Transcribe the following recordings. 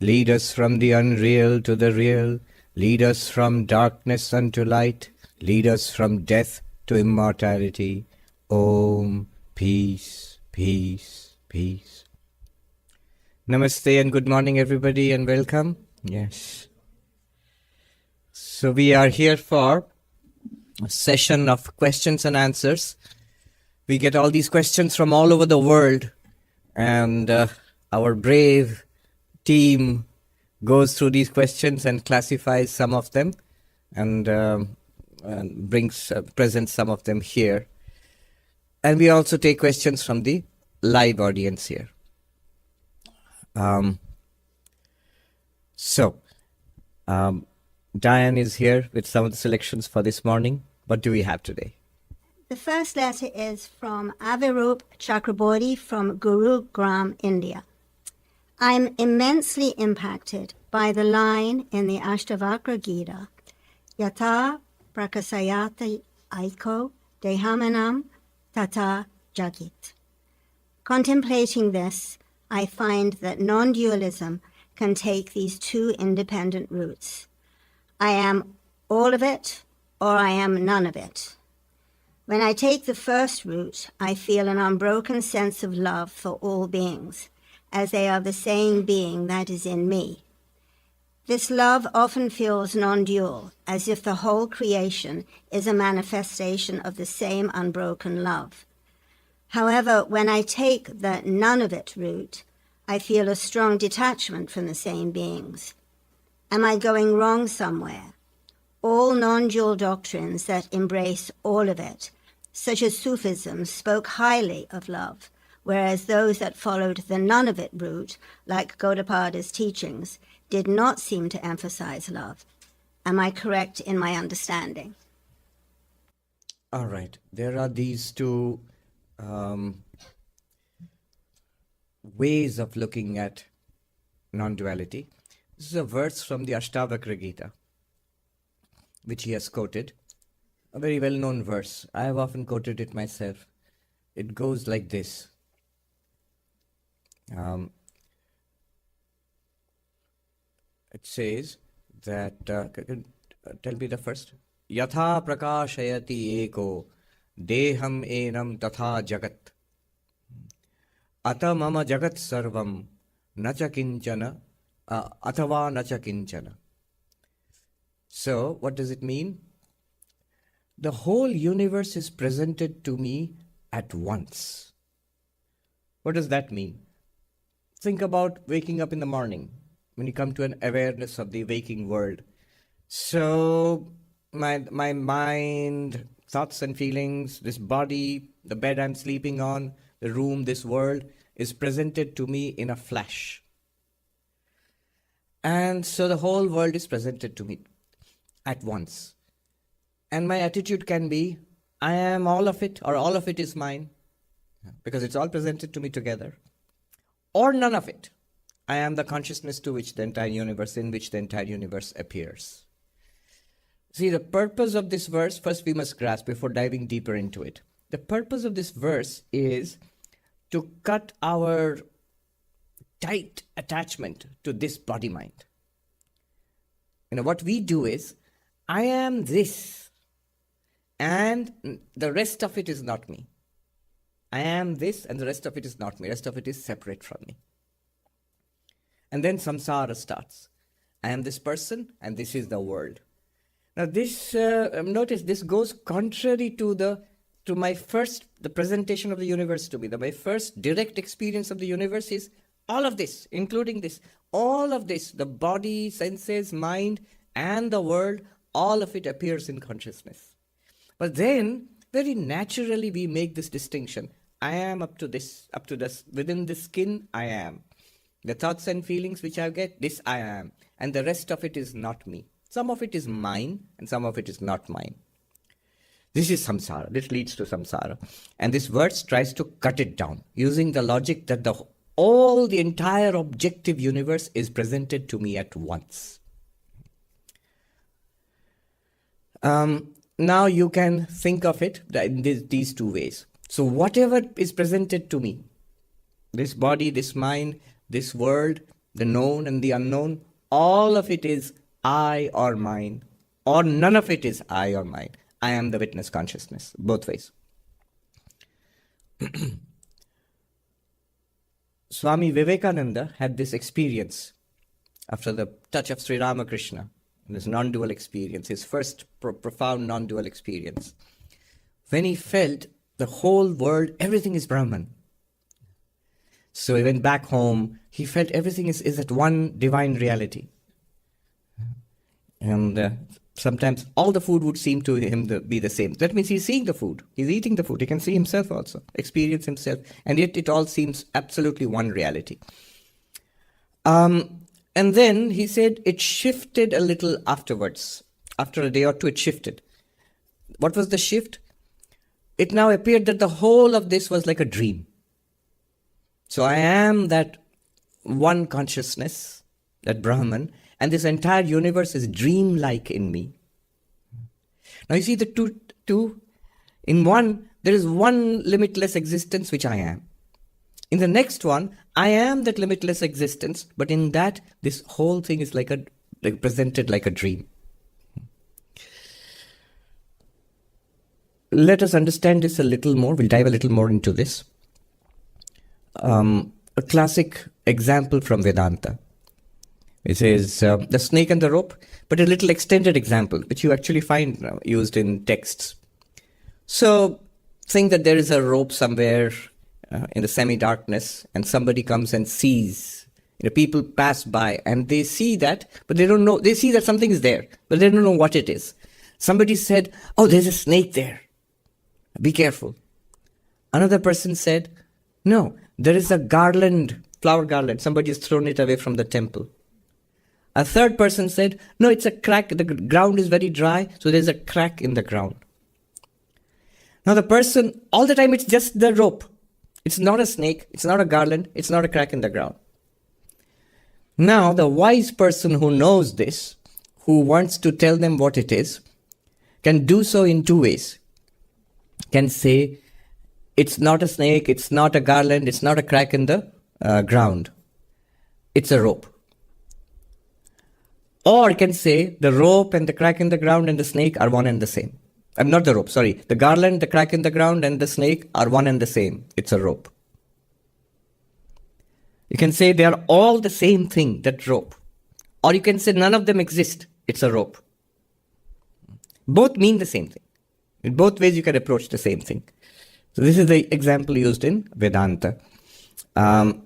Lead us from the unreal to the real. Lead us from darkness unto light. Lead us from death to immortality. Om. Peace, peace, peace. Namaste and good morning everybody and welcome. Yes. So we are here for a session of questions and answers. We get all these questions from all over the world, and our brave team goes through these questions and classifies some of them and presents some of them here. And we also take questions from the live audience here. Diane is here with some of the selections for this morning. What do we have today? The first letter is from Avirup Chakraborty from Gurugram, India. I am immensely impacted by the line in the Ashtavakra Gita, Yata prakasayata aiko dehamanam tata jagit. Contemplating this, I find that non-dualism can take these two independent routes. I am all of it, or I am none of it. When I take the first route, I feel an unbroken sense of love for all beings, as they are the same being that is in me. This love often feels non-dual, as if the whole creation is a manifestation of the same unbroken love. However, when I take the none of it route, I feel a strong detachment from the same beings. Am I going wrong somewhere? All non-dual doctrines that embrace all of it, such as Sufism, spoke highly of love, whereas those that followed the none of it route, like Gaudapada's teachings, did not seem to emphasize love. Am I correct in my understanding? All right. There are these two ways of looking at non-duality. This is a verse from the Ashtavakra Gita, which he has quoted. A very well-known verse. I have often quoted it myself. It goes like this. It says that, tell me the first. Yatha prakashayati eko deham enam tatha jagat. Ata mama jagat sarvam nacha kinchana athava nacha kinchana. So, what does it mean? The whole universe is presented to me at once. What does that mean? Think about waking up in the morning when you come to an awareness of the waking world. So, my mind, thoughts and feelings, this body, the bed I'm sleeping on, the room, this world is presented to me in a flash. And so the whole world is presented to me at once. And my attitude can be, I am all of it, or all of it is mine, because it's all presented to me together. Or none of it. I am the consciousness to which the entire universe, in which the entire universe appears. See, the purpose of this verse, first we must grasp before diving deeper into it. The purpose of this verse is to cut our tight attachment to this body-mind. What we do is, I am this, and the rest of it is not me. I am this, and the rest of it is not me. The rest of it is separate from me. And then samsara starts. I am this person, and this is the world. Now this, notice, this goes contrary to the presentation of the universe to me. My first direct experience of the universe is all of this, including this. All of this, the body, senses, mind, and the world, all of it appears in consciousness. But then, very naturally, we make this distinction. I am up to this, within this skin, I am. The thoughts and feelings which I get, this I am. And the rest of it is not me. Some of it is mine, and some of it is not mine. This is samsara. This leads to samsara. And this verse tries to cut it down, using the logic that the entire objective universe is presented to me at once. Now you can think of it in these two ways. So whatever is presented to me, this body, this mind, this world, the known and the unknown, all of it is I or mine, or none of it is I or mine. I am the witness consciousness, both ways. Swami Vivekananda had this experience after the touch of Sri Ramakrishna, this non-dual experience, his first profound non-dual experience. When he felt the whole world, everything is Brahman. So he went back home, he felt everything is at one divine reality. And sometimes all the food would seem to him to be the same. That means he's seeing the food, he's eating the food, he can see himself also, experience himself, and yet it all seems absolutely one reality. And then he said it shifted a little afterwards. After a day or two, it shifted. What was the shift? It now appeared that the whole of this was like a dream. So I am that one consciousness, that Brahman, and this entire universe is dream-like in me. Now you see the two. In one, there is one limitless existence which I am. In the next one, I am that limitless existence, but in that, this whole thing is like presented like a dream. Let us understand this a little more. We'll dive a little more into this. A classic example from Vedanta. It says the snake and the rope, but a little extended example, which you actually find used in texts. So, think that there is a rope somewhere in the semi-darkness, and somebody comes and sees. People pass by and they see that, but they don't know. They see that something is there, but they don't know what it is. Somebody said, "Oh, there's a snake there. Be careful." Another person said, "No, there is a garland, flower garland. Somebody has thrown it away from the temple." A third person said, "No, it's a crack. The ground is very dry, so there's a crack in the ground." Now the person, all the time it's just the rope. It's not a snake, it's not a garland, it's not a crack in the ground. Now the wise person who knows this, who wants to tell them what it is, can do so in two ways. Can say, it's not a snake, it's not a garland, it's not a crack in the ground. It's a rope. Or can say, the rope and the crack in the ground and the snake are one and the same. Not the rope, sorry. The garland, the crack in the ground, and the snake are one and the same. It's a rope. You can say they are all the same thing, that rope. Or you can say none of them exist. It's a rope. Both mean the same thing. In both ways you can approach the same thing. So this is the example used in Vedanta. The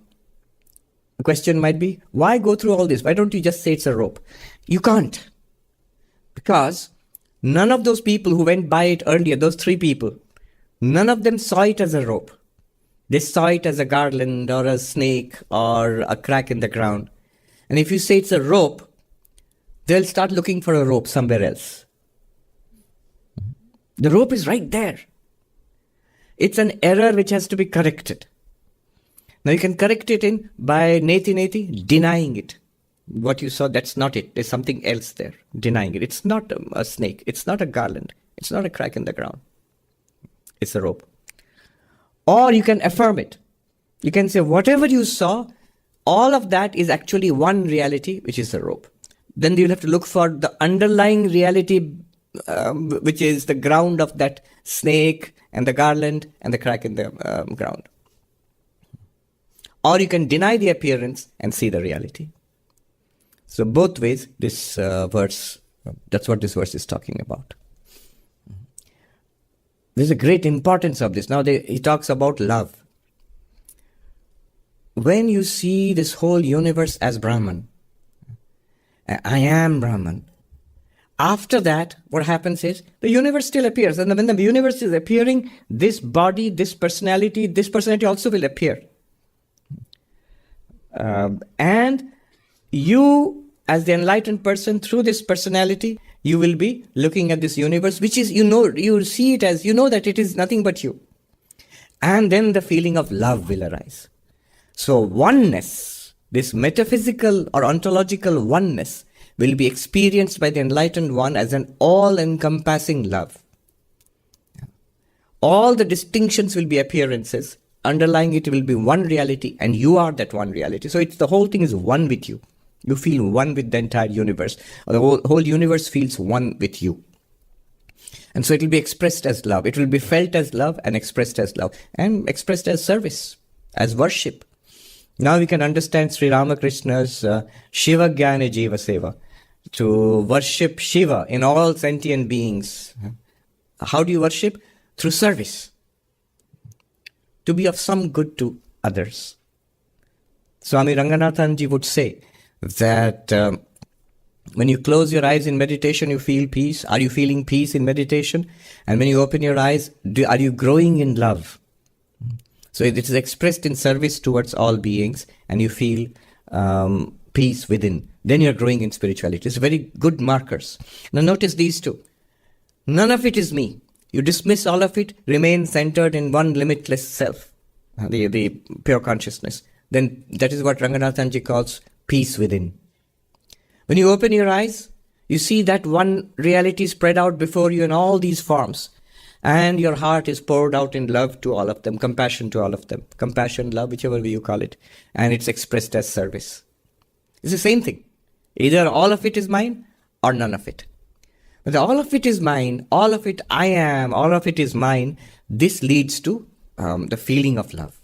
question might be, why go through all this? Why don't you just say it's a rope? You can't. Because none of those people who went by it earlier, those three people, none of them saw it as a rope. They saw it as a garland or a snake or a crack in the ground. And if you say it's a rope, they'll start looking for a rope somewhere else. The rope is right there. It's an error which has to be corrected. Now you can correct it by neti, denying it. What you saw, that's not it. There's something else there, denying it. It's not a snake. It's not a garland. It's not a crack in the ground. It's a rope. Or you can affirm it. You can say, whatever you saw, all of that is actually one reality, which is the rope. Then you'll have to look for the underlying reality, which is the ground of that snake and the garland and the crack in the ground. Or you can deny the appearance and see the reality. So both ways, this verse, that's what this verse is talking about. There's a great importance of this. Now he talks about love. When you see this whole universe as Brahman, I am Brahman. After that, what happens is, the universe still appears. And when the universe is appearing, this body, this personality also will appear. And you, as the enlightened person, through this personality, you will be looking at this universe, which is, you see it as, that it is nothing but you. And then the feeling of love will arise. So oneness, this metaphysical or ontological oneness, will be experienced by the enlightened one as an all-encompassing love. All the distinctions will be appearances underlying it will be one reality, and you are that one reality. So the whole thing is one with you. You feel one with the entire universe. Or the whole universe feels one with you. And so it will be expressed as love. It will be felt as love and expressed as love. And expressed as service, as worship. Now we can understand Sri Ramakrishna's Shiva Jnana Jiva Seva. To worship Shiva in all sentient beings. How do you worship? Through service. To be of some good to others. Swami Ranganathanji would say that when you close your eyes in meditation, you feel peace. Are you feeling peace in meditation? And when you open your eyes, are you growing in love? So it is expressed in service towards all beings, and you feel peace within. Then you're growing in spirituality. It's very good markers. Now notice these two. None of it is me. You dismiss all of it, remain centered in one limitless self, the pure consciousness. Then that is what Ranganathanji calls peace within. When you open your eyes, you see that one reality spread out before you in all these forms. And your heart is poured out in love to all of them, compassion to all of them. Compassion, love, whichever way you call it. And it's expressed as service. It's the same thing. Either all of it is mine or none of it. But all of it is mine, all of it I am, all of it is mine. This leads to the feeling of love.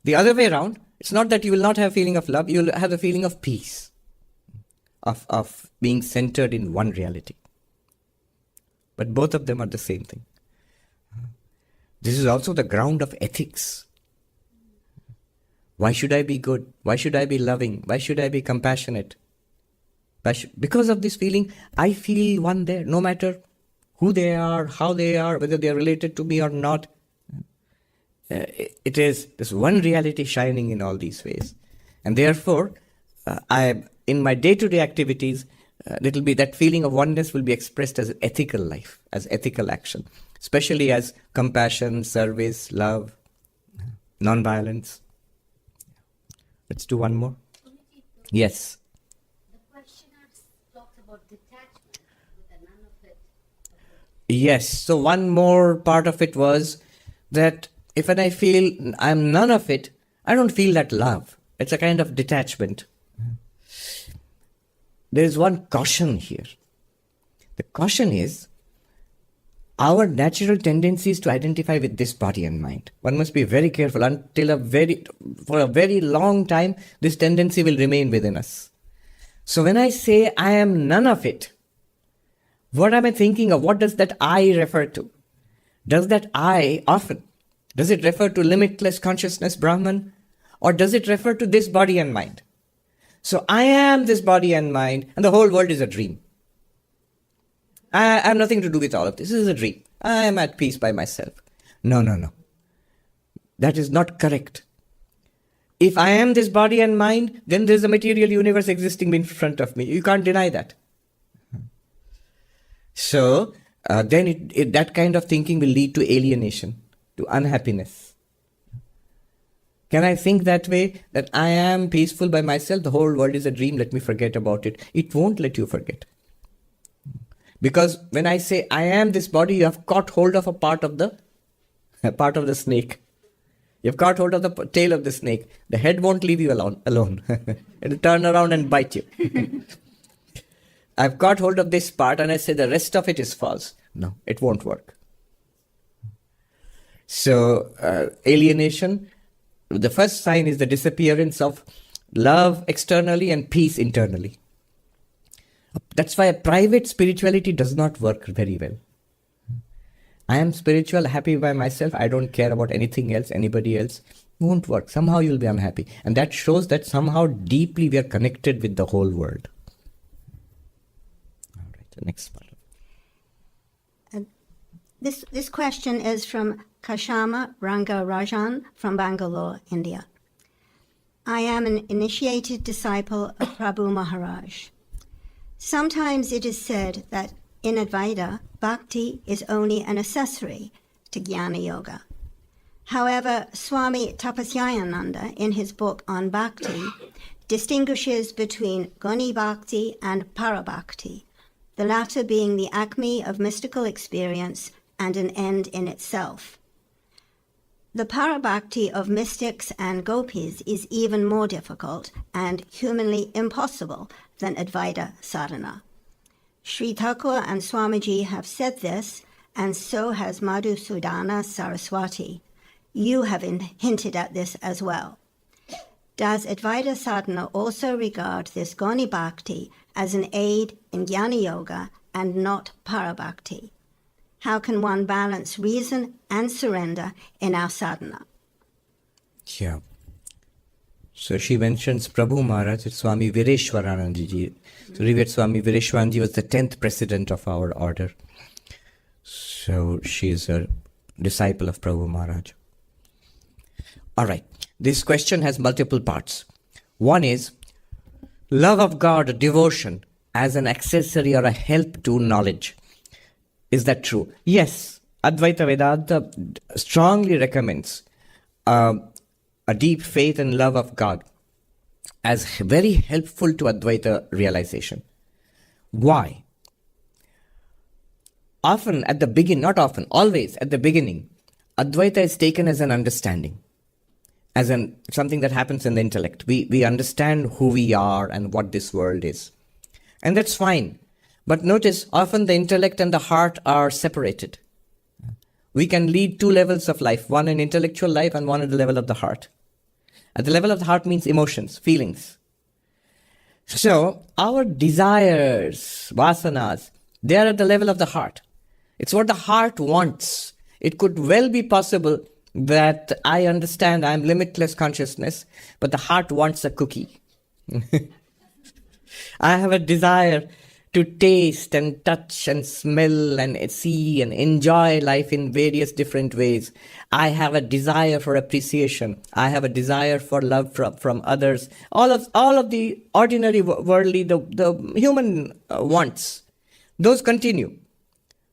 The other way around, it's not that you will not have a feeling of love, you will have a feeling of peace, of being centered in one reality. But both of them are the same thing. This is also the ground of ethics. Why should I be good? Why should I be loving? Why should I be compassionate? Because of this feeling, I feel one there, no matter who they are, how they are, whether they are related to me or not. It is this one reality shining in all these ways. And therefore, in my day-to-day activities, that feeling of oneness will be expressed as ethical life, as ethical action, especially as compassion, service, love, non-violence. Let's do one more. Yes. Yes, so one more part of it was that if when I feel I'm none of it, I don't feel that love. It's a kind of detachment. There is one caution here. The caution is our natural tendency is to identify with this body and mind. One must be very careful. For a very long time, this tendency will remain within us. So when I say I am none of it, what am I thinking of? What does that I refer to? Does that I does it refer to limitless consciousness, Brahman? Or does it refer to this body and mind? So I am this body and mind, and the whole world is a dream. I have nothing to do with all of this. This is a dream. I am at peace by myself. No. That is not correct. If I am this body and mind, then there is a material universe existing in front of me. You can't deny that. So, then that kind of thinking will lead to alienation, to unhappiness. Can I think that way, that I am peaceful by myself, the whole world is a dream, let me forget about it? It won't let you forget. Because when I say I am this body, you have caught hold of a part of the snake. You've caught hold of the tail of the snake. The head won't leave you alone. It'll turn around and bite you. I've got hold of this part and I say the rest of it is false. No, it won't work. So, alienation, the first sign is the disappearance of love externally and peace internally. That's why a private spirituality does not work very well. I am spiritual, happy by myself, I don't care about anything else, anybody else. It won't work. Somehow you'll be unhappy. And that shows that somehow deeply we are connected with the whole world. All right, the next part. This question is from Kashama Rangarajan from Bangalore, India. I am an initiated disciple of Prabhu Maharaj. Sometimes it is said that in Advaita, Bhakti is only an accessory to Jnana Yoga. However, Swami Sarvapriyananda, in his book on Bhakti, distinguishes between Guni Bhakti and Parabhakti, the latter being the acme of mystical experience and an end in itself. The parabhakti of mystics and gopis is even more difficult and humanly impossible than Advaita sadhana. Sri Thakur and Swamiji have said this, and so has Madhusudana Saraswati. You have hinted at this as well. Does Advaita sadhana also regard this Goni Bhakti as an aid in Jnana Yoga and not Parabhakti? How can one balance reason and surrender in our sadhana? Yeah. So she mentions Prabhu Maharaj, Swami Vireshwarananda ji. So Revered Swami Vireshwarananda ji was the 10th president of our order. So she is a disciple of Prabhu Maharaj. All right. This question has multiple parts. One is love of God, devotion as an accessory or a help to knowledge. Is that true? Yes. Advaita Vedanta strongly recommends a deep faith and love of God as very helpful to Advaita realization. Why? Often at the beginning, not often, always at the beginning, Advaita is taken as an understanding, as something that happens in the intellect. We understand who we are and what this world is. And that's fine. But notice, often the intellect and the heart are separated. We can lead two levels of life, one an intellectual life and one at the level of the heart. At the level of the heart means emotions, feelings. So our desires, vasanas, they are at the level of the heart. It's what the heart wants. It could well be possible that I understand I'm limitless consciousness, but the heart wants a cookie. I have a desire to taste and touch and smell and see and enjoy life in various different ways. I have a desire for appreciation. I have a desire for love from others. All of the ordinary worldly, the human wants, those continue.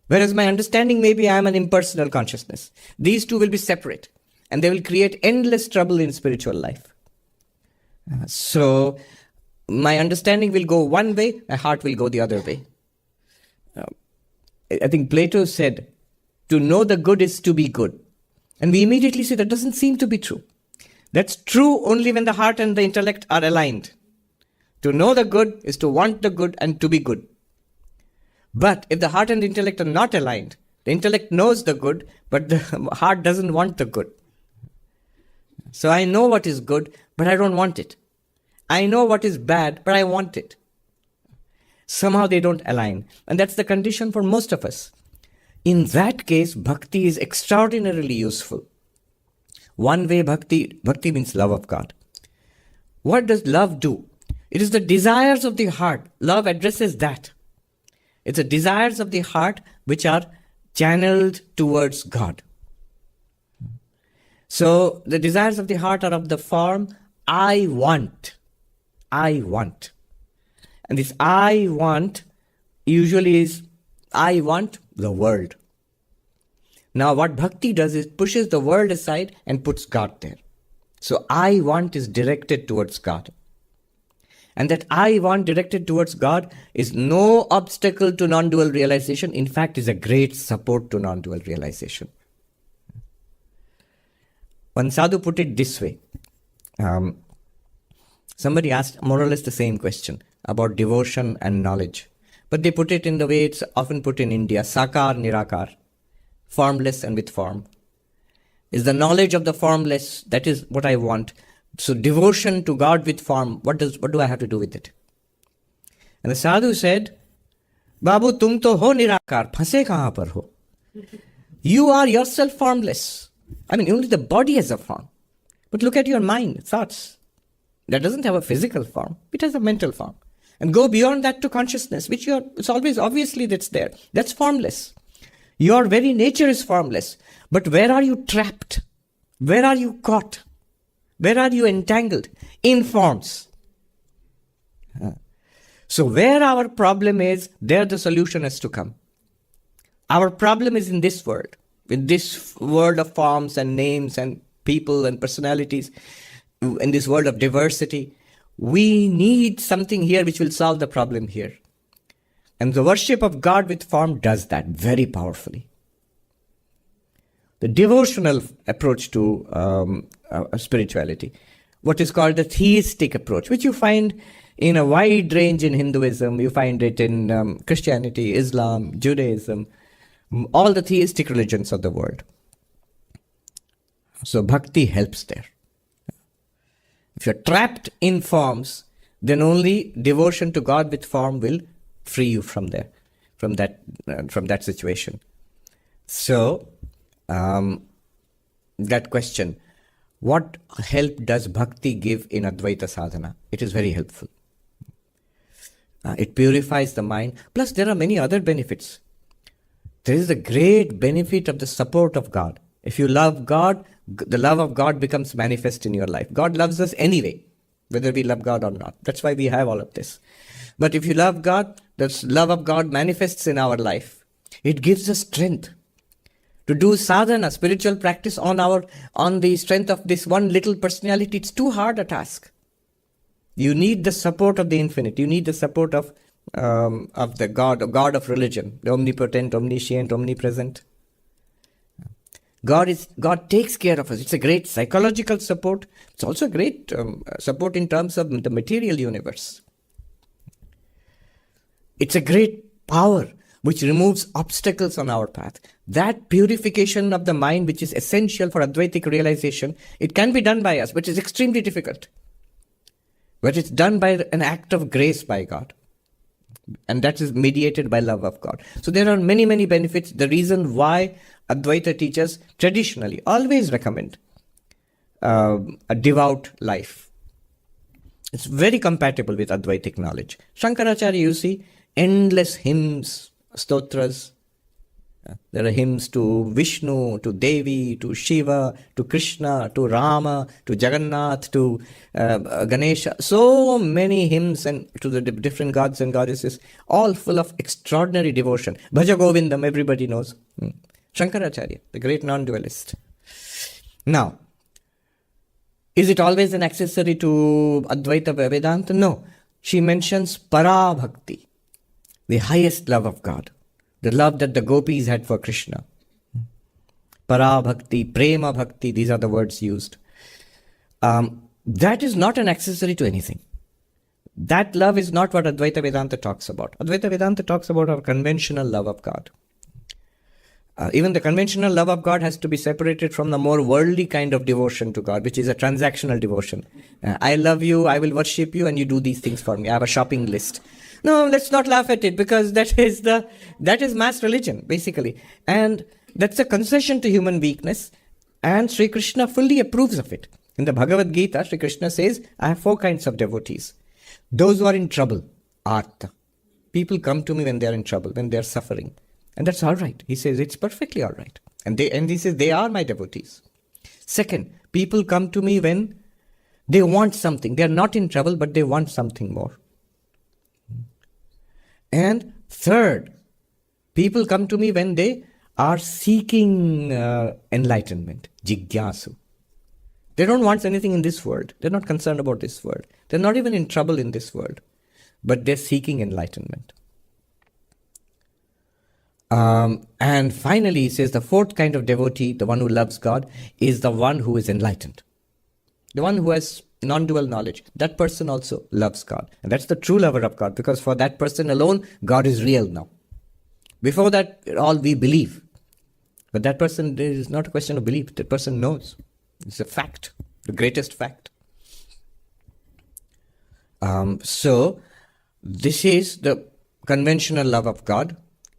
Whereas my understanding, maybe I am an impersonal consciousness. These two will be separate and they will create endless trouble in spiritual life. So my understanding will go one way, my heart will go the other way. I think Plato said, to know the good is to be good. And we immediately say that doesn't seem to be true. That's true only when the heart and the intellect are aligned. To know the good is to want the good and to be good. But if the heart and the intellect are not aligned, the intellect knows the good, but the heart doesn't want the good. So I know what is good, but I don't want it. I know what is bad, but I want it. Somehow they don't align. And that's the condition for most of us. In that case, bhakti is extraordinarily useful. One way bhakti means love of God. What does love do? It is the desires of the heart. Love addresses that. It's the desires of the heart which are channeled towards God. So the desires of the heart are of the form, I want. I want. And this I want usually is, I want the world. Now what bhakti does is pushes the world aside and puts God there. So I want is directed towards God. And that I want directed towards God is no obstacle to non-dual realization. In fact, is a great support to non-dual realization. One sadhu put it this way. Somebody asked more or less the same question about devotion and knowledge. But they put it in the way it's often put in India, sakar, nirakar, formless and with form. Is the knowledge of the formless, that is what I want. So devotion to God with form, what do I have to do with it? And the sadhu said, Babu, tum to ho nirakar, phase kahan par ho? You are yourself formless. I mean, only the body has a form. But look at your mind, thoughts. That doesn't have a physical form. It has a mental form. And go beyond that to consciousness, which it's always obviously that's there. That's formless. Your very nature is formless. But where are you trapped? Where are you caught? Where are you entangled? In forms. So where our problem is, there the solution has to come. Our problem is in this world. In this world of forms and names and people and personalities. In this world of diversity. We need something here which will solve the problem here. And the worship of God with form does that very powerfully. the devotional approach to spirituality, what is called the theistic approach, which you find in a wide range in Hinduism, you find it in Christianity, Islam, Judaism, all the theistic religions of the world. So bhakti helps there. If you're trapped in forms, then only devotion to God with form will free you from there, from that situation. So, that question, what help does bhakti give in Advaita sadhana? It is very helpful. It purifies the mind. Plus, there are many other benefits. There is a great benefit of the support of God. If you love God, the love of God becomes manifest in your life. God loves us anyway, whether we love God or not. That's why we have all of this. But if you love God, the love of God manifests in our life. It gives us strength to do sadhana, spiritual practice on the strength of this one little personality. It's too hard a task. You need the support of the infinite. You need the support of the God of religion, the omnipotent, omniscient, omnipresent. God takes care of us. It's a great psychological support. It's also a great support in terms of the material universe. It's a great power which removes obstacles on our path. That purification of the mind, which is essential for Advaitic realization, it can be done by us, but it's extremely difficult. But it's done by an act of grace by God. And that is mediated by love of God. So there are many, many benefits. The reason why Advaita teachers traditionally always recommend a devout life. It's very compatible with Advaitic knowledge. Shankaracharya, you see, endless hymns, stotras. There are hymns to Vishnu, to Devi, to Shiva, to Krishna, to Rama, to Jagannath, to Ganesha. So many hymns and to the different gods and goddesses, all full of extraordinary devotion. Bhaja Govindam, everybody knows. Shankaracharya, the great non-dualist. Now, is it always an accessory to Advaita Vedanta? No. She mentions para bhakti, the highest love of God. The love that the gopis had for Krishna. Para bhakti, prema bhakti, these are the words used. That is not an accessory to anything. That love is not what Advaita Vedanta talks about. Advaita Vedanta talks about our conventional love of God. Even the conventional love of God has to be separated from the more worldly kind of devotion to God, which is a transactional devotion. I love you, I will worship you, and you do these things for me. I have a shopping list. No, let's not laugh at it, because that is mass religion, basically. And that's a concession to human weakness, and Sri Krishna fully approves of it. In the Bhagavad Gita, Sri Krishna says, I have 4 kinds of devotees. Those who are in trouble, artha. People come to me when they are in trouble, when they are suffering. And that's all right. He says, it's perfectly all right. And he says, they are my devotees. Second, people come to me when they want something. They are not in trouble, but they want something more. And third, people come to me when they are seeking enlightenment, jigyasu. They don't want anything in this world. They're not concerned about this world. They're not even in trouble in this world, but they're seeking enlightenment. And finally, he says the 4th kind of devotee, the one who loves God, is the one who is enlightened. The one who has non-dual knowledge. That person also loves God. And that's the true lover of God, because for that person alone, God is real now. Before that, all we believe. But that person, there is not a question of belief. That person knows. It's a fact, the greatest fact. So, this is the conventional love of God,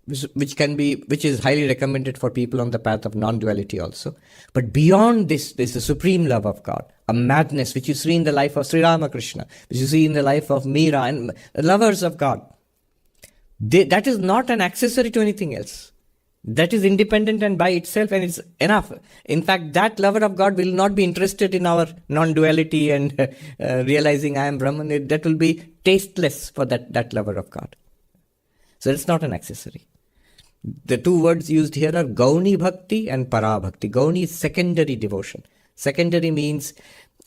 which is highly recommended for people on the path of non-duality also. But beyond this, there's the supreme love of God, a madness which you see in the life of Sri Ramakrishna, which you see in the life of Meera and lovers of God. That is not an accessory to anything else. That is independent and by itself, and it's enough. In fact, that lover of God will not be interested in our non-duality and realizing I am Brahman. That will be tasteless for that lover of God. So it's not an accessory. The 2 words used here are Gauni Bhakti and Para Bhakti. Gauni is secondary devotion. Secondary means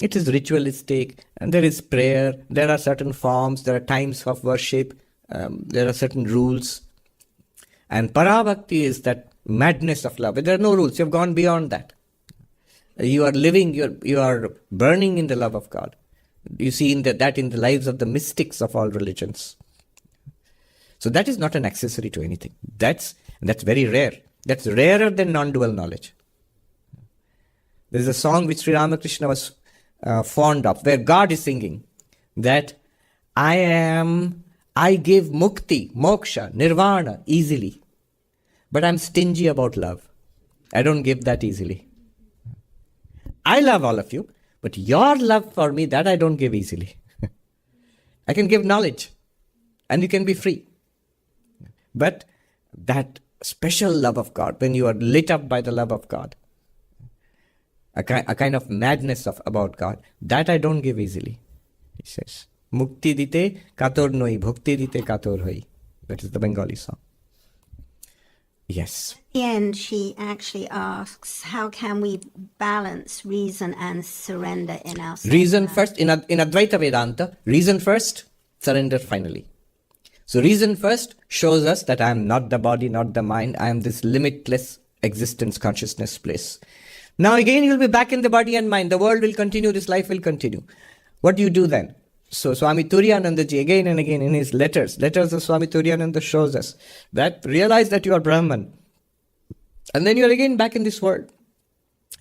it is ritualistic, and there is prayer, there are certain forms, there are times of worship, there are certain rules. And Para Bhakti is that madness of love. There are no rules. You have gone beyond that. You are living, you are burning in the love of God. You see that in the lives of the mystics of all religions. So that is not an accessory to anything. That's very rare. That's rarer than non-dual knowledge. There is a song which Sri Ramakrishna was fond of, where God is singing that I give mukti, moksha, nirvana easily, but I'm stingy about love. I don't give that easily. I love all of you, but your love for me, that I don't give easily. I can give knowledge, and you can be free. But that special love of God, when you are lit up by the love of God, a kind of madness about God, that I don't give easily. He says, Mukti dite kator noi, bhakti dite kator hoi. That is the Bengali song. Yes. At the end, she actually asks, how can we balance reason and surrender in ourselves? Reason first, in Advaita Vedanta, reason first, surrender finally. So reason first shows us that I am not the body, not the mind. I am this limitless existence, consciousness place. Now again, you'll be back in the body and mind. The world will continue, this life will continue. What do you do then? So Swami Turiyanandaji again and again in his letters of Swami Turiyananda shows us that realize that you are Brahman. And then you are again back in this world.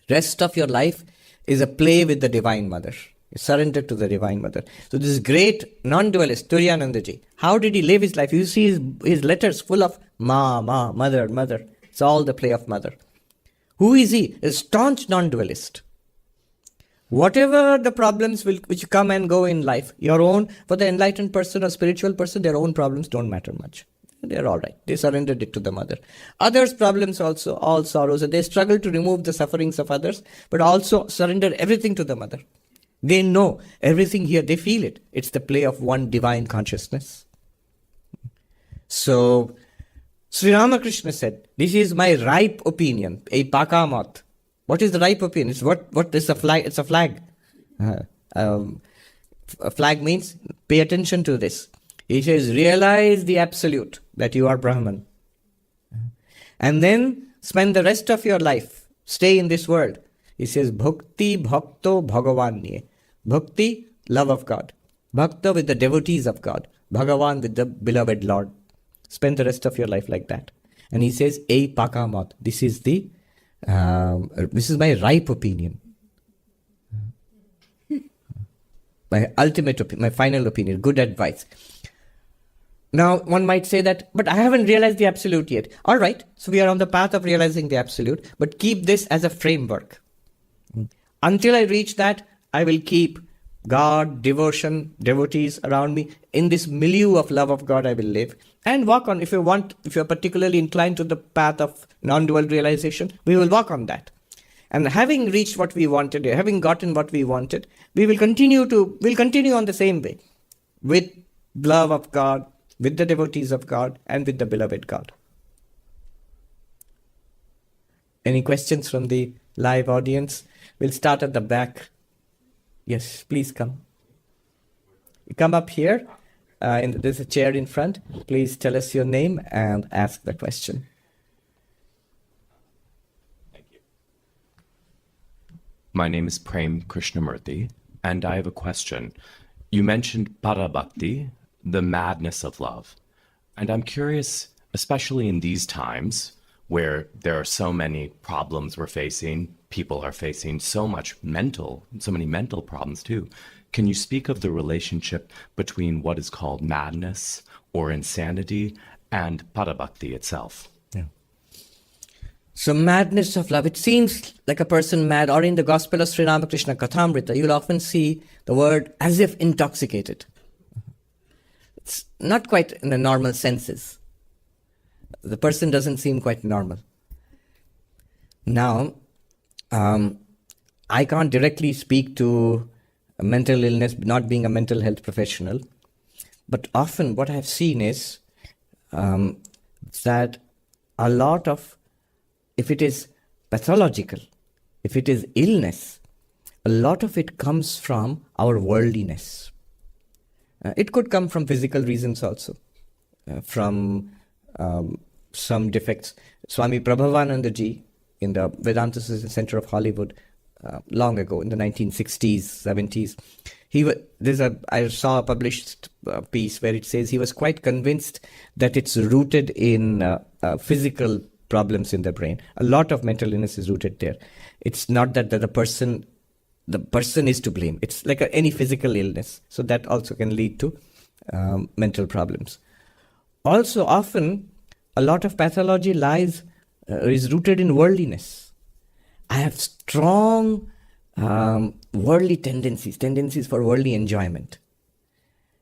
Rest of your life is a play with the Divine Mother. You surrender to the Divine Mother. So this great non-dualist Turiyanandaji, how did he live his life? You see his letters full of ma, mother, mother. It's all the play of mother. Who is he? A staunch non-dualist. Whatever the problems which come and go in life, your own, for the enlightened person or spiritual person, their own problems don't matter much. They're all right. They surrendered it to the mother. Others' problems also, all sorrows, and they struggle to remove the sufferings of others, but also surrender everything to the mother. They know everything here, they feel it. It's the play of one divine consciousness. So, Sri Ramakrishna said, this is my ripe opinion, a pakamat. What is the ripe opinion? It's what is a flag? It's a flag. A flag means pay attention to this. He says, realize the absolute, that you are Brahman. And then spend the rest of your life, stay in this world. He says, Bhakti Bhakto Bhagavanye. Bhakti, love of God. Bhakta with the devotees of God. Bhagavan with the beloved Lord. Spend the rest of your life like that. And he says, Ei Pakamat. This is my ripe opinion. My ultimate opinion, my final opinion, good advice. Now, one might say that, but I haven't realized the absolute yet. All right, so we are on the path of realizing the absolute, but keep this as a framework. Until I reach that, I will keep God, devotion, devotees around me. In this milieu of love of God, I will live. And walk on. If you're particularly inclined to the path of non-dual realization, we will walk on that. And having reached what we wanted, having gotten what we wanted, we'll continue on the same way. With love of God, with the devotees of God, and with the beloved God. Any questions from the live audience? We'll start at the back. Yes, please come. You come up here. There's a chair in front. Please tell us your name and ask the question. Thank you. My name is Prem Krishnamurthy, and I have a question. You mentioned Parabhakti, the madness of love. And I'm curious, especially in these times where there are so many problems we're facing, people are facing so many mental problems too. Can you speak of the relationship between what is called madness or insanity and Parabhakti itself? Yeah. So madness of love, it seems like a person mad, or in the Gospel of Sri Ramakrishna Kathamrita, you'll often see the word as if intoxicated. It's not quite in the normal senses. The person doesn't seem quite normal. Now, I can't directly speak to a mental illness, not being a mental health professional, but often what I've seen is that a lot of, if it is pathological, if it is illness, a lot of it comes from our worldliness. It could come from physical reasons also, from some defects. Swami Prabhavananda ji in the Vedanta Center of Hollywood, long ago in the 1960s, 70s, I saw a published piece where it says he was quite convinced that it's rooted in physical problems in the brain. A lot of mental illness is rooted there. It's not that the person is to blame. It's like any physical illness. So that also can lead to mental problems. Also, often a lot of pathology is rooted in worldliness. I have strong worldly tendencies for worldly enjoyment.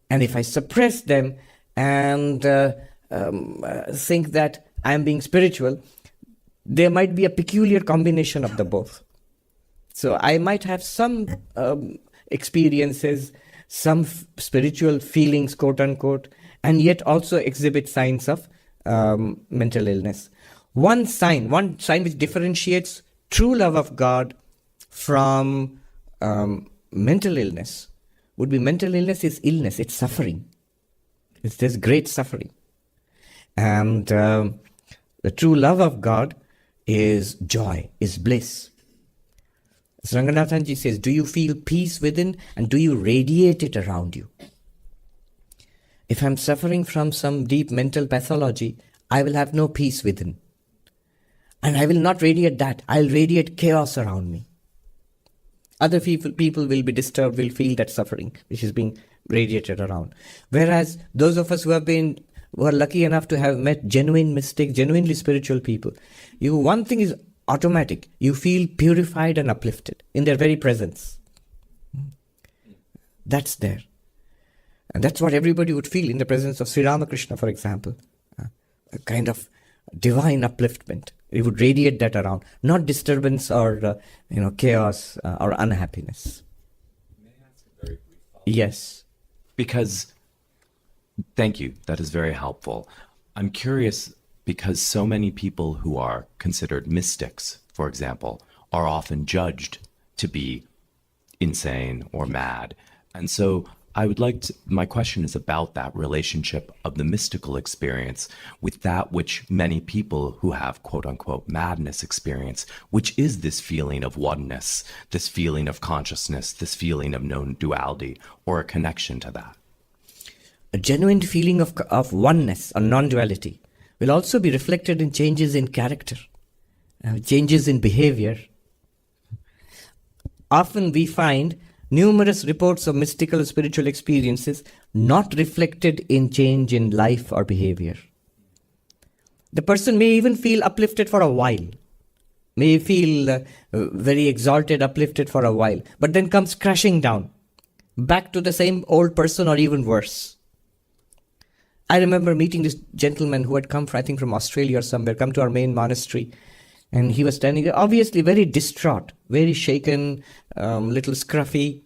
And if I suppress them and think that I am being spiritual, there might be a peculiar combination of the both. So I might have some experiences, some spiritual feelings, quote unquote, and yet also exhibit signs of mental illness. One sign which differentiates true love of God from mental illness would be mental illness is illness, it's suffering. There's great suffering. And the true love of God is joy, is bliss. As Ranganathanji says, do you feel peace within and do you radiate it around you? If I'm suffering from some deep mental pathology, I will have no peace within. And I will not radiate that. I'll radiate chaos around me. Other people will be disturbed, will feel that suffering which is being radiated around. Whereas those of us who are lucky enough to have met genuine mystics, genuinely spiritual people, one thing is automatic. You feel purified and uplifted in their very presence. That's there. And that's what everybody would feel in the presence of Sri Ramakrishna, for example. A kind of divine upliftment. It would radiate that around, not disturbance or chaos or unhappiness. May I ask a very brief follow-up? Yes. Because, thank you, that is very helpful. I'm curious because so many people who are considered mystics, for example, are often judged to be insane or mad. And so my question is about that relationship of the mystical experience with that which many people who have quote unquote madness experience, which is this feeling of oneness, this feeling of consciousness, this feeling of non-duality, or a connection to that. A genuine feeling of oneness or non-duality will also be reflected in changes in character, changes in behavior. Often we find numerous reports of mystical spiritual experiences not reflected in change in life or behavior. The person may even feel uplifted for a while, may feel very exalted, uplifted for a while, but then comes crashing down, back to the same old person or even worse. I remember meeting this gentleman who had come, I think from Australia or somewhere, come to our main monastery. And he was standing there, obviously very distraught, very shaken, little scruffy.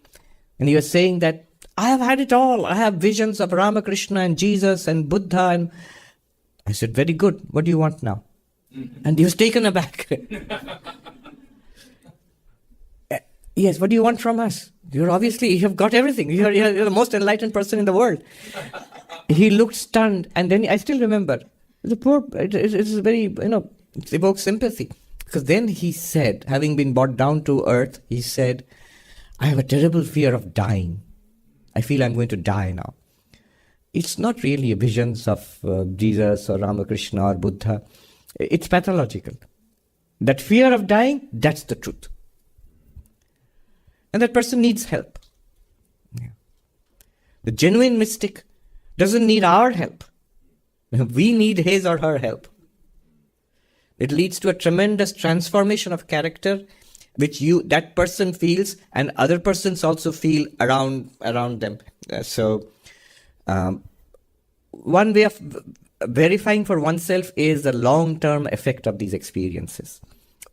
And he was saying that, I have had it all. I have visions of Ramakrishna and Jesus and Buddha. And I said, very good. What do you want now? And he was taken aback. Yes, what do you want from us? You have got everything. You're the most enlightened person in the world. He looked stunned. And then I still remember, it's very, it evokes sympathy. Because then he said, having been brought down to earth, he said, I have a terrible fear of dying. I feel I'm going to die now. It's not really visions of Jesus or Ramakrishna or Buddha. It's pathological. That fear of dying, that's the truth. And that person needs help. Yeah. The genuine mystic doesn't need our help. We need his or her help. It leads to a tremendous transformation of character, which that person feels, and other persons also feel around them. One way of verifying for oneself is the long-term effect of these experiences.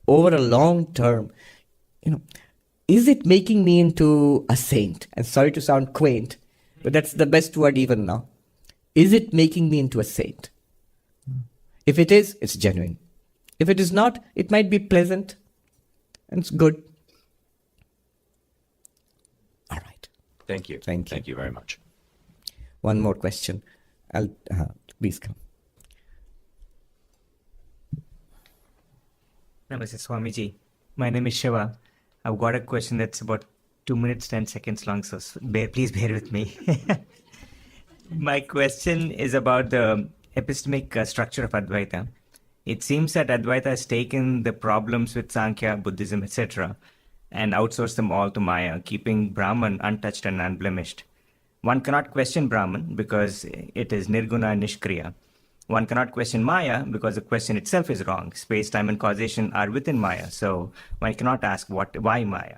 Over a long term, is it making me into a saint? And sorry to sound quaint, but that's the best word even now. Is it making me into a saint? If it is, it's genuine. If it is not, it might be pleasant and it's good. All right. Thank you. Thank you very much. One more question. Please come. Namaste, Swamiji. My name is Shiva. I've got a question that's about 2 minutes, 10 seconds long, so please bear with me. My question is about the epistemic structure of Advaita. It seems that Advaita has taken the problems with Sankhya, Buddhism, etc., and outsourced them all to Maya, keeping Brahman untouched and unblemished. One cannot question Brahman because it is nirguna and nishkriya. One cannot question Maya because the question itself is wrong. Space, time, and causation are within Maya, so one cannot ask why Maya.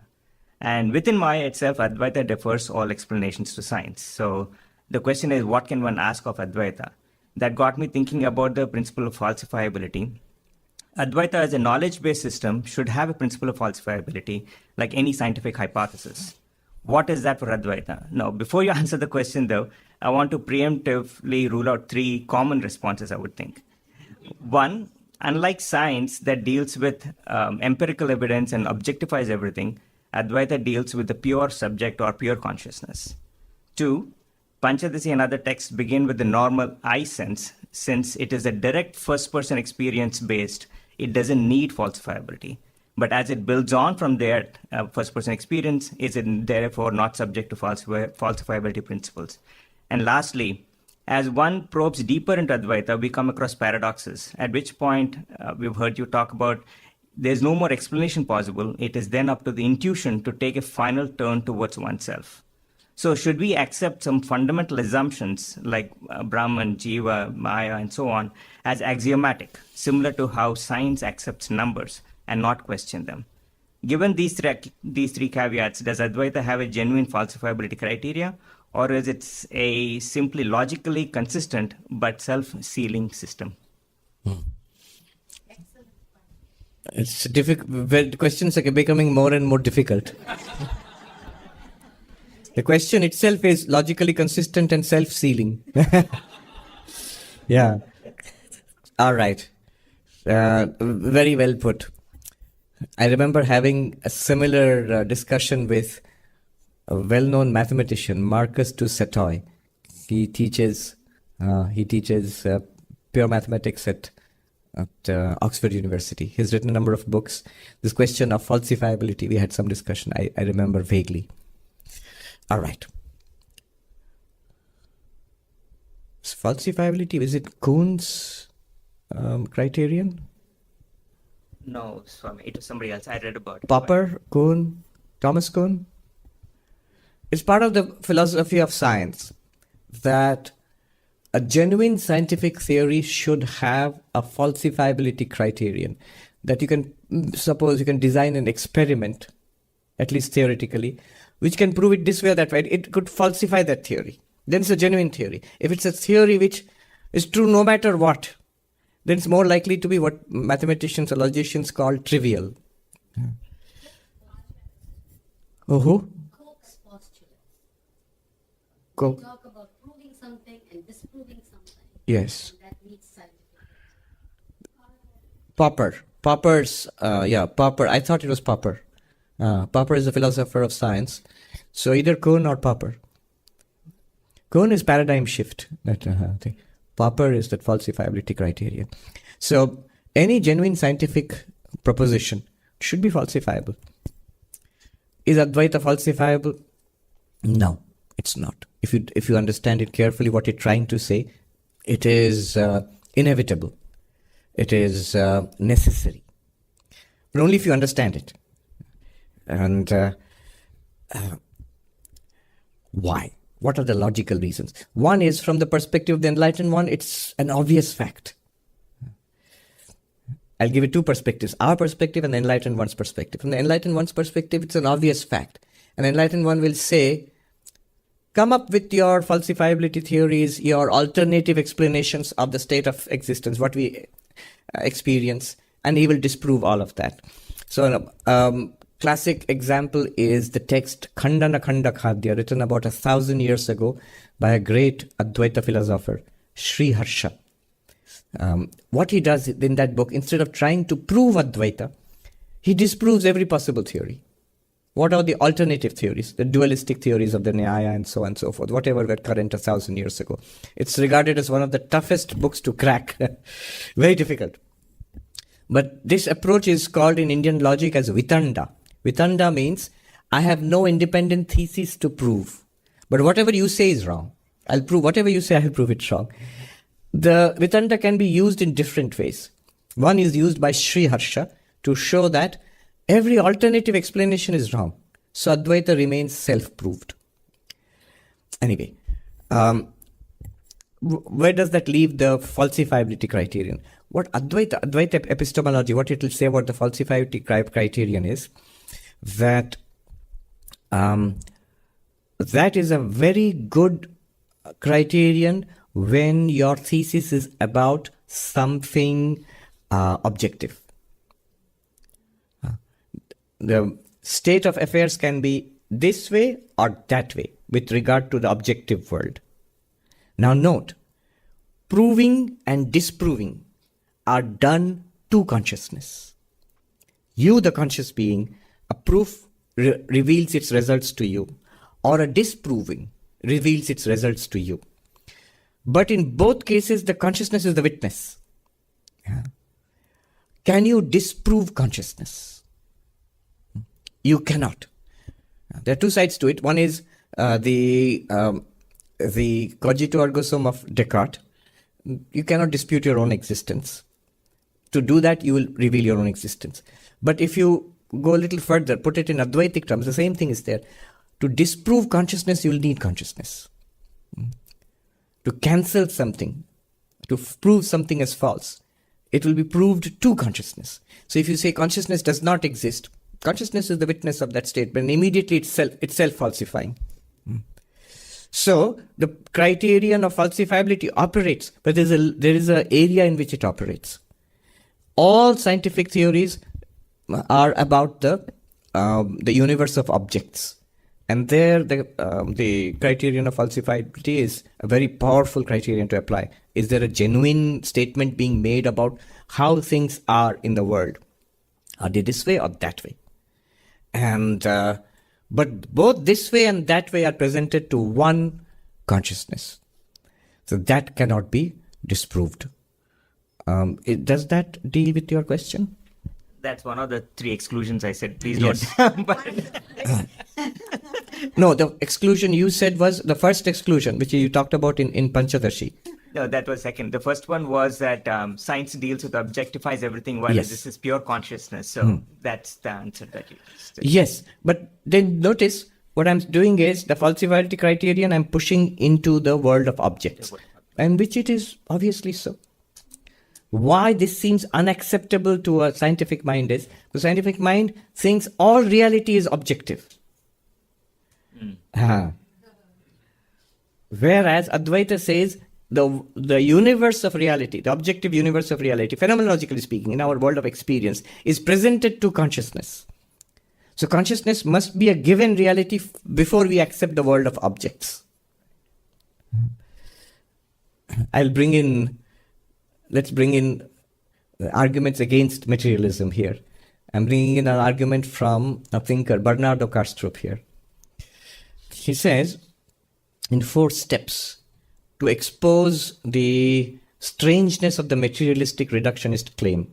And within Maya itself, Advaita defers all explanations to science. So the question is, what can one ask of Advaita? That got me thinking about the principle of falsifiability. Advaita as a knowledge-based system should have a principle of falsifiability, like any scientific hypothesis. What is that for Advaita? Now, before you answer the question, though, I want to preemptively rule out 3 common responses, I would think. One, unlike science that deals with empirical evidence and objectifies everything, Advaita deals with the pure subject or pure consciousness. 2, Panchadasi and other texts begin with the normal I sense. Since it is a direct first-person experience based, it doesn't need falsifiability. But as it builds on from there, first-person experience is therefore not subject to falsifiability principles. And lastly, as one probes deeper into Advaita, we come across paradoxes, at which point we've heard you talk about there's no more explanation possible. It is then up to the intuition to take a final turn towards oneself. So should we accept some fundamental assumptions like Brahman, Jiva, Maya, and so on as axiomatic, similar to how science accepts numbers, and not question them? Given these three caveats, does Advaita have a genuine falsifiability criteria, or is it a simply logically consistent but self-sealing system? It's difficult. The questions are becoming more and more difficult. The question itself is logically consistent and self-sealing. Yeah. All right. Very well put. I remember having a similar discussion with a well-known mathematician, Marcus du Sautoy. He teaches pure mathematics at Oxford University. He's written a number of books. This question of falsifiability, we had some discussion. I remember vaguely. All right. Falsifiability, is it Kuhn's criterion? No, Swami, it was somebody else. I read about it. Popper, Kuhn, Thomas Kuhn? It's part of the philosophy of science that a genuine scientific theory should have a falsifiability criterion. That you can, suppose you can design an experiment, at least theoretically, which can prove it this way or that way. It could falsify that theory. Then it's a genuine theory. If it's a theory which is true no matter what, then it's more likely to be what mathematicians or logicians call trivial. Yeah. Oh, who? Koch's postulates. Koch. They talk about proving something and disproving something. Yes. And that needs scientific. Popper. Popper. I thought it was Popper. Popper is a philosopher of science. So either Kuhn or Popper. Kuhn is paradigm shift. That thing. Popper is that falsifiability criterion. So any genuine scientific proposition should be falsifiable. Is Advaita falsifiable? No, it's not. If you understand it carefully, what it's trying to say, it is inevitable. It is necessary. But only if you understand it. And why? What are the logical reasons? One is from the perspective of the enlightened one, it's an obvious fact. I'll give you 2 perspectives, our perspective and the enlightened one's perspective. From the enlightened one's perspective, it's an obvious fact. An enlightened one will say, come up with your falsifiability theories, your alternative explanations of the state of existence, what we experience, and he will disprove all of that. So classic example is the text Khandana Khanda Khadya, written about 1,000 years ago by a great Advaita philosopher, Sri Harsha. What he does in that book, instead of trying to prove Advaita, he disproves every possible theory. What are the alternative theories, the dualistic theories of the Nyaya and so on and so forth, whatever were current 1,000 years ago. It's regarded as one of the toughest books to crack. Very difficult. But this approach is called in Indian logic as Vitanda. Vitanda means I have no independent thesis to prove. But whatever you say is wrong. I'll prove whatever you say, I'll prove it wrong. The Vitanda can be used in different ways. One is used by Sri Harsha to show that every alternative explanation is wrong. So Advaita remains self-proved. Anyway, where does that leave the falsifiability criterion? What Advaita epistemology, what it will say about the falsifiability criterion is that that is a very good criterion when your thesis is about something objective. The state of affairs can be this way or that way with regard to the objective world. Now note, proving and disproving are done to consciousness. You, the conscious being, a proof reveals its results to you, or a disproving reveals its results to you. But in both cases, the consciousness is the witness. Yeah. Can you disprove consciousness? You cannot. There are two sides to it. One is the cogito ergo sum of Descartes. You cannot dispute your own existence. To do that, you will reveal your own existence. But if you go a little further, put it in Advaitic terms, the same thing is there. To disprove consciousness, you will need consciousness. To cancel something, to prove something as false, it will be proved to consciousness. So if you say consciousness does not exist, consciousness is the witness of that statement, and immediately it's self-falsifying. So the criterion of falsifiability operates, but there is an area in which it operates. All scientific theories are about the universe of objects. And there, the criterion of falsifiability is a very powerful criterion to apply. Is there a genuine statement being made about how things are in the world? Are they this way or that way? And but both this way and that way are presented to one consciousness. So that cannot be disproved. Does that deal with your question? That's one of the three exclusions I said. Please Yes. don't. No, the exclusion you said was the first exclusion, which you talked about in Panchadashi. No, that was second. The first one was that science deals with objectifies everything, while Yes. this is pure consciousness. So that's the answer that you just did. Yes, but then notice what I'm doing is the falsifiability criterion I'm pushing into the world of objects, and which it is obviously so. Why this seems unacceptable to a scientific mind is the scientific mind thinks all reality is objective. Whereas Advaita says the universe of reality, the objective universe of reality, phenomenologically speaking, in our world of experience, is presented to consciousness. So consciousness must be a given reality before we accept the world of objects. Let's bring in arguments against materialism here. I'm bringing in an argument from a thinker, Bernardo Kastrup here. He says, in 4 steps, to expose the strangeness of the materialistic reductionist claim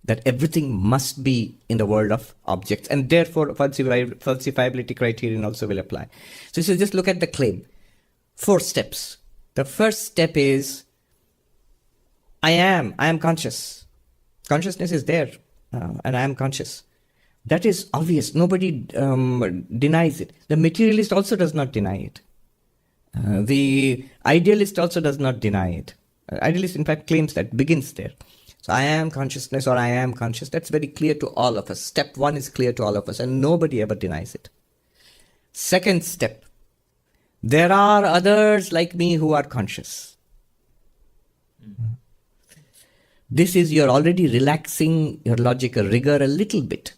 that everything must be in the world of objects, and therefore falsifiability criterion also will apply. So just look at the claim. 4 steps. The first step is, I am conscious. Consciousness is there, and I am conscious. That is obvious. Nobody denies it. The materialist also does not deny it. The idealist also does not deny it. Idealist, in fact, claims that, begins there. So I am consciousness, or I am conscious. That's very clear to all of us. Step 1 is clear to all of us, and nobody ever denies it. Second step, there are others like me who are conscious. This is, you're already relaxing your logical rigor a little bit.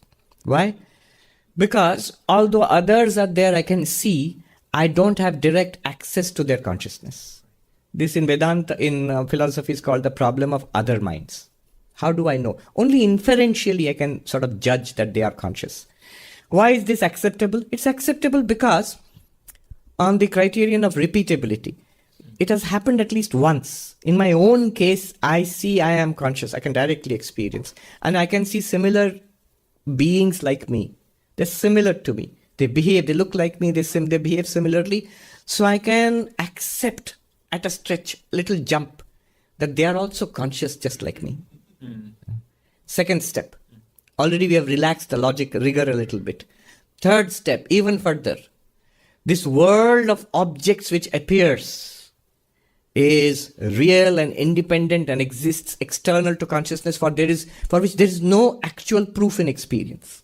Why? Because although others are there, I can see, I don't have direct access to their consciousness. This in Vedanta, in philosophy, is called the problem of other minds. How do I know? Only inferentially I can sort of judge that they are conscious. Why is this acceptable? It's acceptable because on the criterion of repeatability, It has happened at least once. In my own case, I see I am conscious. I can directly experience. And I can see similar beings like me. They're similar to me. They look like me, they behave similarly. So I can accept at a stretch, little jump, that they are also conscious just like me. Second step. Already we have relaxed the logic rigor a little bit. Third step, even further. This world of objects which appears is real and independent and exists external to consciousness for which there is no actual proof in experience.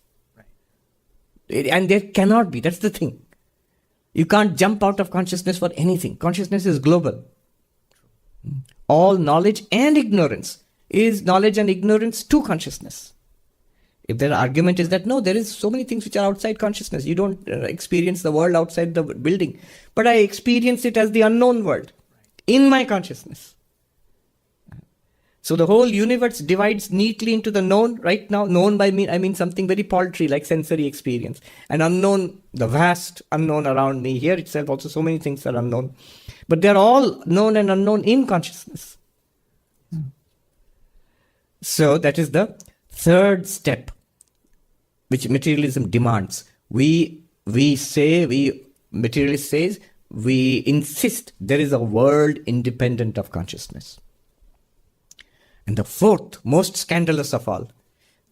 And there cannot be. That's the thing. You can't jump out of consciousness for anything. Consciousness is global. All knowledge and ignorance is knowledge and ignorance to consciousness. If their argument is that, no, there is so many things which are outside consciousness. You don't experience the world outside the building. But I experience it as the unknown world in my consciousness. So the whole universe divides neatly into the known. Right now, known by me, I mean something very paltry like sensory experience. And unknown, the vast unknown around me. Here itself also so many things are unknown. But they're all known and unknown in consciousness. So that is the third step which materialism demands. Materialist says, we insist there is a world independent of consciousness. And the fourth, most scandalous of all,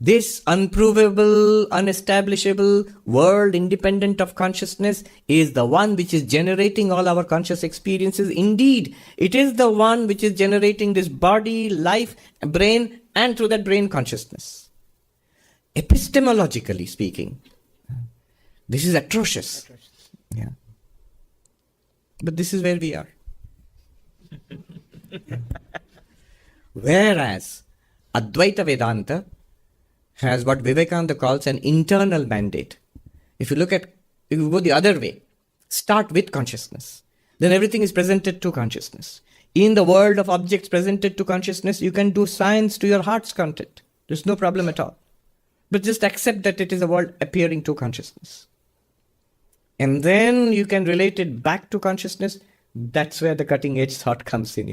this unprovable, unestablishable world independent of consciousness is the one which is generating all our conscious experiences. Indeed, it is the one which is generating this body, life, brain, and through that brain consciousness. Epistemologically speaking, this is atrocious. Yeah. But this is where we are. Whereas Advaita Vedanta has what Vivekananda calls an internal mandate. If you go the other way, start with consciousness, then everything is presented to consciousness. In the world of objects presented to consciousness, you can do science to your heart's content. There's no problem at all. But just accept that it is a world appearing to consciousness. And then you can relate it back to consciousness. That's where the cutting edge thought comes in,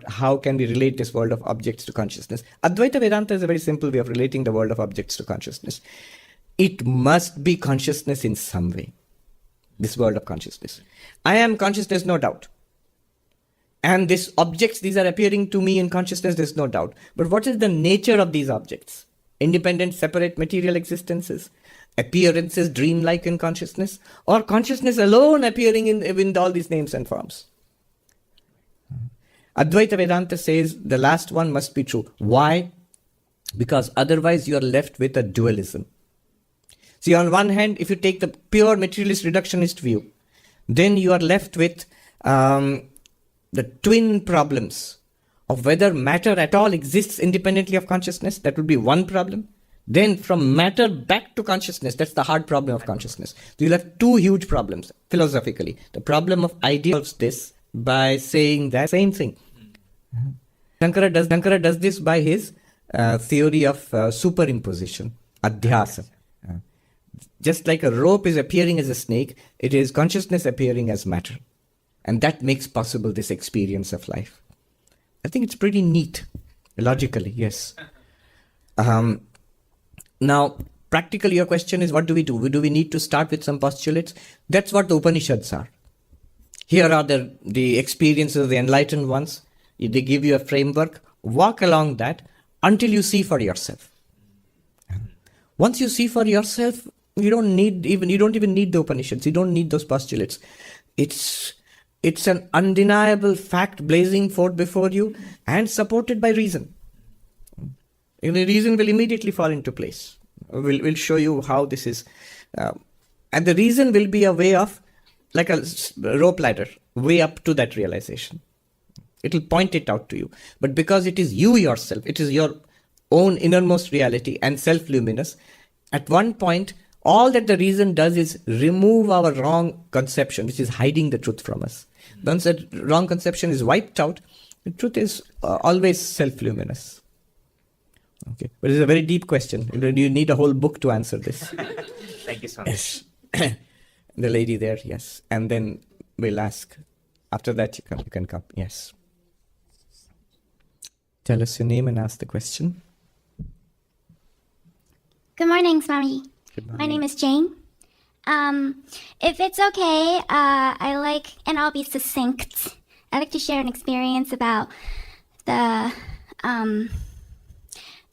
how can we relate this world of objects to consciousness? Advaita Vedanta is a very simple way of relating the world of objects to consciousness. It must be consciousness in some way, this world of consciousness. I am consciousness, no doubt. And these objects, these are appearing to me in consciousness, there's no doubt. But what is the nature of these objects? Independent, separate material existences? Appearances dreamlike in consciousness? Or consciousness alone appearing in all these names and forms? Advaita Vedanta says the last one must be true. Why? Because otherwise you are left with a dualism. See, on one hand, if you take the pure materialist reductionist view, then you are left with the twin problems of whether matter at all exists independently of consciousness. That would be one problem. Then from matter back to consciousness, that's the hard problem of consciousness. So you'll have two huge problems philosophically. The problem of ideas this by saying that same thing. Shankara does this by his theory of superimposition, adhyasa. Just like a rope is appearing as a snake, it is consciousness appearing as matter. And that makes possible this experience of life. I think it's pretty neat, logically, yes. Now, practically your question is, what do we do? Do we need to start with some postulates? That's what the Upanishads are. Here are the experiences of the enlightened ones. They give you a framework. Walk along that until you see for yourself. Once you see for yourself, you don't even need the Upanishads. You don't need those postulates. It's an undeniable fact blazing forth before you and supported by reason. And the reason will immediately fall into place. We'll show you how this is. And the reason will be a way of, like a rope ladder, way up to that realization. It'll point it out to you. But because it is you yourself, it is your own innermost reality and self-luminous, at one point, all that the reason does is remove our wrong conception, which is hiding the truth from us. Once that wrong conception is wiped out, the truth is always self-luminous. Okay, but it's a very deep question. You need a whole book to answer this. Thank you so much. Yes. The lady there, yes. And then we'll ask After that, you can come. Yes. Tell us your name and ask the question. Good morning, Swami. Good My morning. name is Jane. If it's okay, I like, and I'll be succinct, I'd like to share an experience about the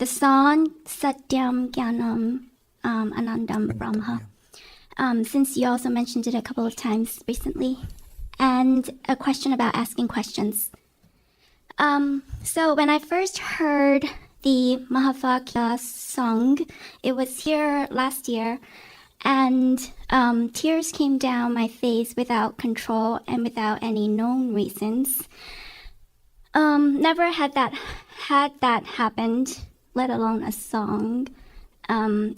song Satyam Gyanam Anandam Brahma, since you also mentioned it a couple of times recently, and a question about asking questions. So when I first heard the Mahavakya song, it was here last year, and tears came down my face without control and without any known reasons. Never had that happened, let alone a song.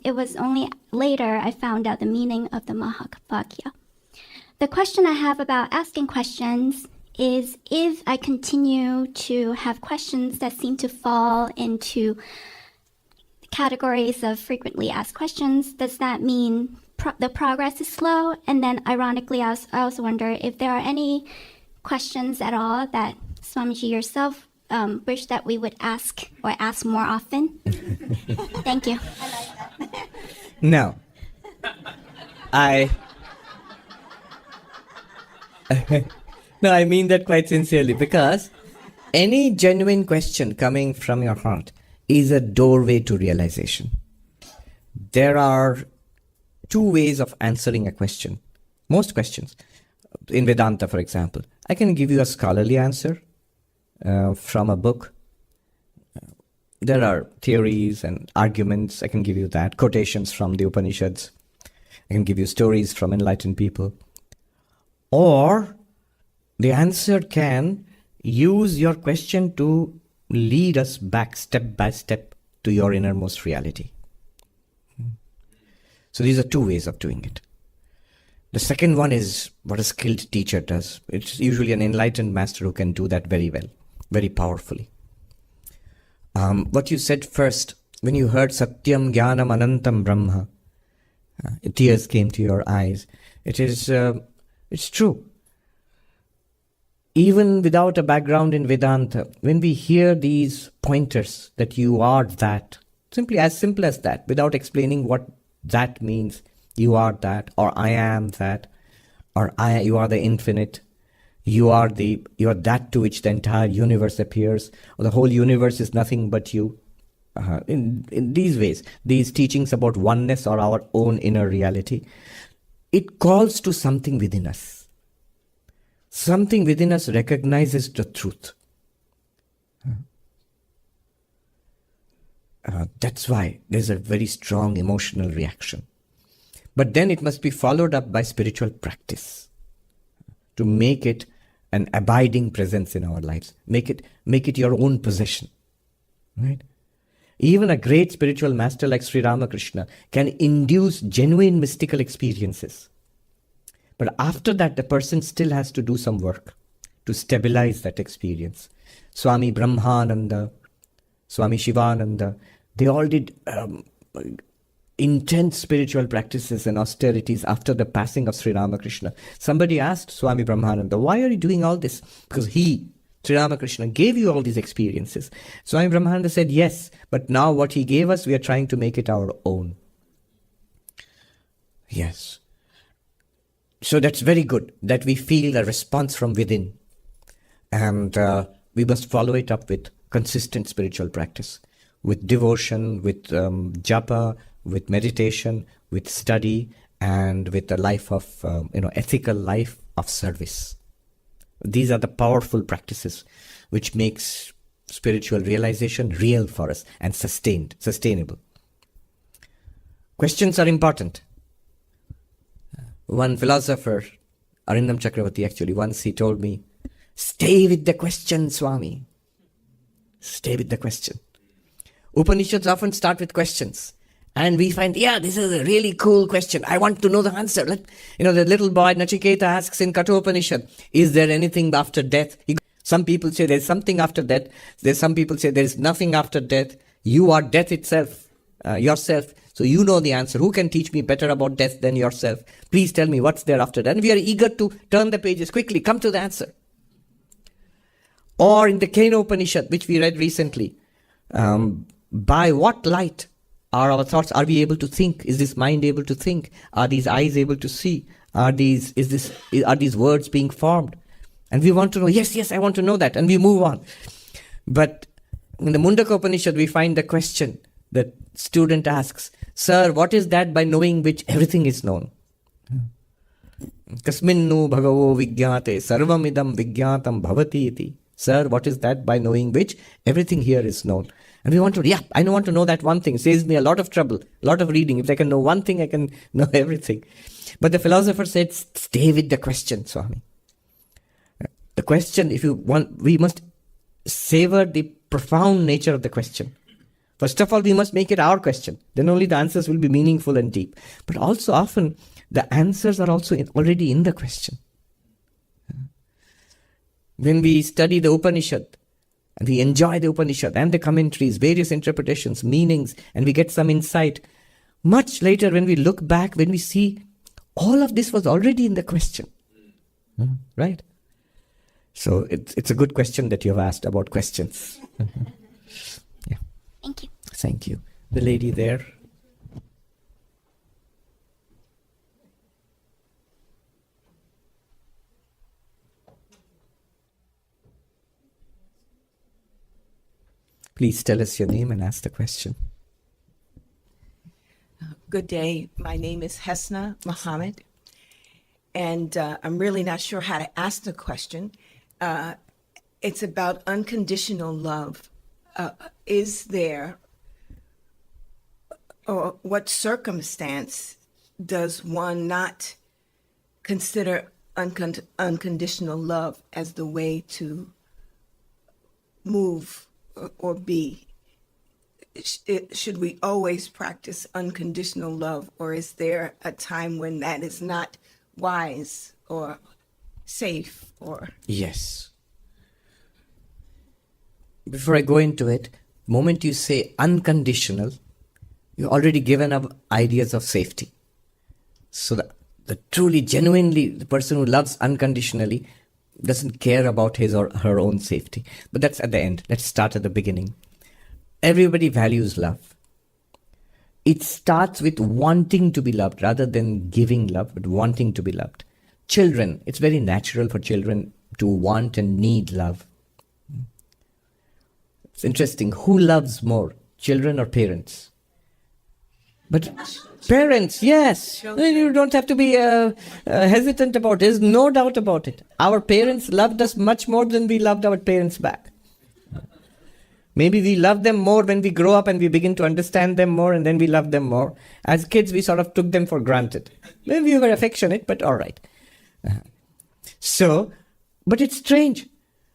It was only later I found out the meaning of the Mahavakya. The question I have about asking questions is, if I continue to have questions that seem to fall into categories of frequently asked questions, does that mean the progress is slow? And then ironically, I also wonder if there are any questions at all that Swamiji yourself wish that we would ask or ask more often. Thank you. No. No, I mean that quite sincerely, because any genuine question coming from your heart is a doorway to realization. There are two ways of answering a question. Most questions, in Vedanta, for example, I can give you a scholarly answer from a book. There are theories and arguments. I can give you that. Quotations from the Upanishads. I can give you stories from enlightened people. Or the answer can use your question to lead us back step by step to your innermost reality. So these are two ways of doing it. The second one is what a skilled teacher does. It's usually an enlightened master who can do that very well, very powerfully. What you said first, when you heard Satyam Jnanam Anantam Brahma, tears came to your eyes. It's true. Even without a background in Vedanta, when we hear these pointers that you are that, simple as that, without explaining what that means, you are that, or I am that, or you are the infinite, you are that to which the entire universe appears, or the whole universe is nothing but you. In these ways, these teachings about oneness or our own inner reality, it calls to something within us. Something within us recognizes the truth. That's why there's a very strong emotional reaction. But then it must be followed up by spiritual practice to make it an abiding presence in our lives. Make it your own possession. Right? Even a great spiritual master like Sri Ramakrishna can induce genuine mystical experiences. But after that, the person still has to do some work to stabilize that experience. Swami Brahmananda, Swami Shivananda, they all did intense spiritual practices and austerities after the passing of Sri Ramakrishna. Somebody asked Swami Brahmananda, why are you doing all this? Because Sri Ramakrishna, gave you all these experiences. Swami Brahmananda said, yes, but now what he gave us, we are trying to make it our own. Yes. So that's very good that we feel a response from within. And we must follow it up with consistent spiritual practice, with devotion, with japa, with meditation, with study, and with a life of, ethical life of service. These are the powerful practices which makes spiritual realization real for us and sustainable. Questions are important. One philosopher, Arindam Chakravarti actually, once he told me, stay with the question, Swami. Stay with the question. Upanishads often start with questions. And we find, this is a really cool question. I want to know the answer. The little boy Nachiketa asks in Kathopanishad, is there anything after death? Some people say there's something after death. Some people say there's nothing after death. You are death itself, yourself. So you know the answer. Who can teach me better about death than yourself? Please tell me what's there after that. And we are eager to turn the pages quickly, come to the answer. Or in the Kena Upanishad, which we read recently, by what light are our thoughts? Are we able to think? Is this mind able to think? Are these eyes able to see? Are these words being formed? And we want to know, yes, I want to know that, and we move on. But in the Mundaka Upanishad, we find the question that student asks, Sir, what is that by knowing which everything is known? Kasminnu bhagavo vigyate sarvamidam vigyatam bhavati iti. Sir, what is that by knowing which everything here is known? And we want to, I want to know that one thing. It saves me a lot of trouble, a lot of reading. If I can know one thing, I can know everything. But the philosopher said, stay with the question, Swami. The question, if you want, we must savor the profound nature of the question. First of all, we must make it our question. Then only the answers will be meaningful and deep. But also often, the answers are also already in the question. When we study the Upanishad, and we enjoy the Upanishad and the commentaries, various interpretations, meanings, and we get some insight, much later when we look back, when we see all of this was already in the question. Right? So it's a good question that you have asked about questions. Yeah. Thank you. Thank you. The lady there. Please tell us your name and ask the question. Good day. My name is Hesna Muhammad, and I'm really not sure how to ask the question. It's about unconditional love. Is there, or what circumstance does one not consider unconditional love as the way to move or be? Should we always practice unconditional love, or is there a time when that is not wise or safe? Or yes. Before I go into it, the moment you say unconditional, you've already given up ideas of safety. So the truly, genuinely, the person who loves unconditionally doesn't care about his or her own safety. But that's at the end. Let's start at the beginning. Everybody values love. It starts with wanting to be loved rather than giving love, but wanting to be loved. Children, it's very natural for children to want and need love. It's interesting. Who loves more, children or parents? But parents, yes. You don't have to be hesitant about it. There's no doubt about it. Our parents loved us much more than we loved our parents back. Maybe we love them more when we grow up and we begin to understand them more, and then we love them more. As kids, we sort of took them for granted. Maybe we were affectionate, but all right. But it's strange.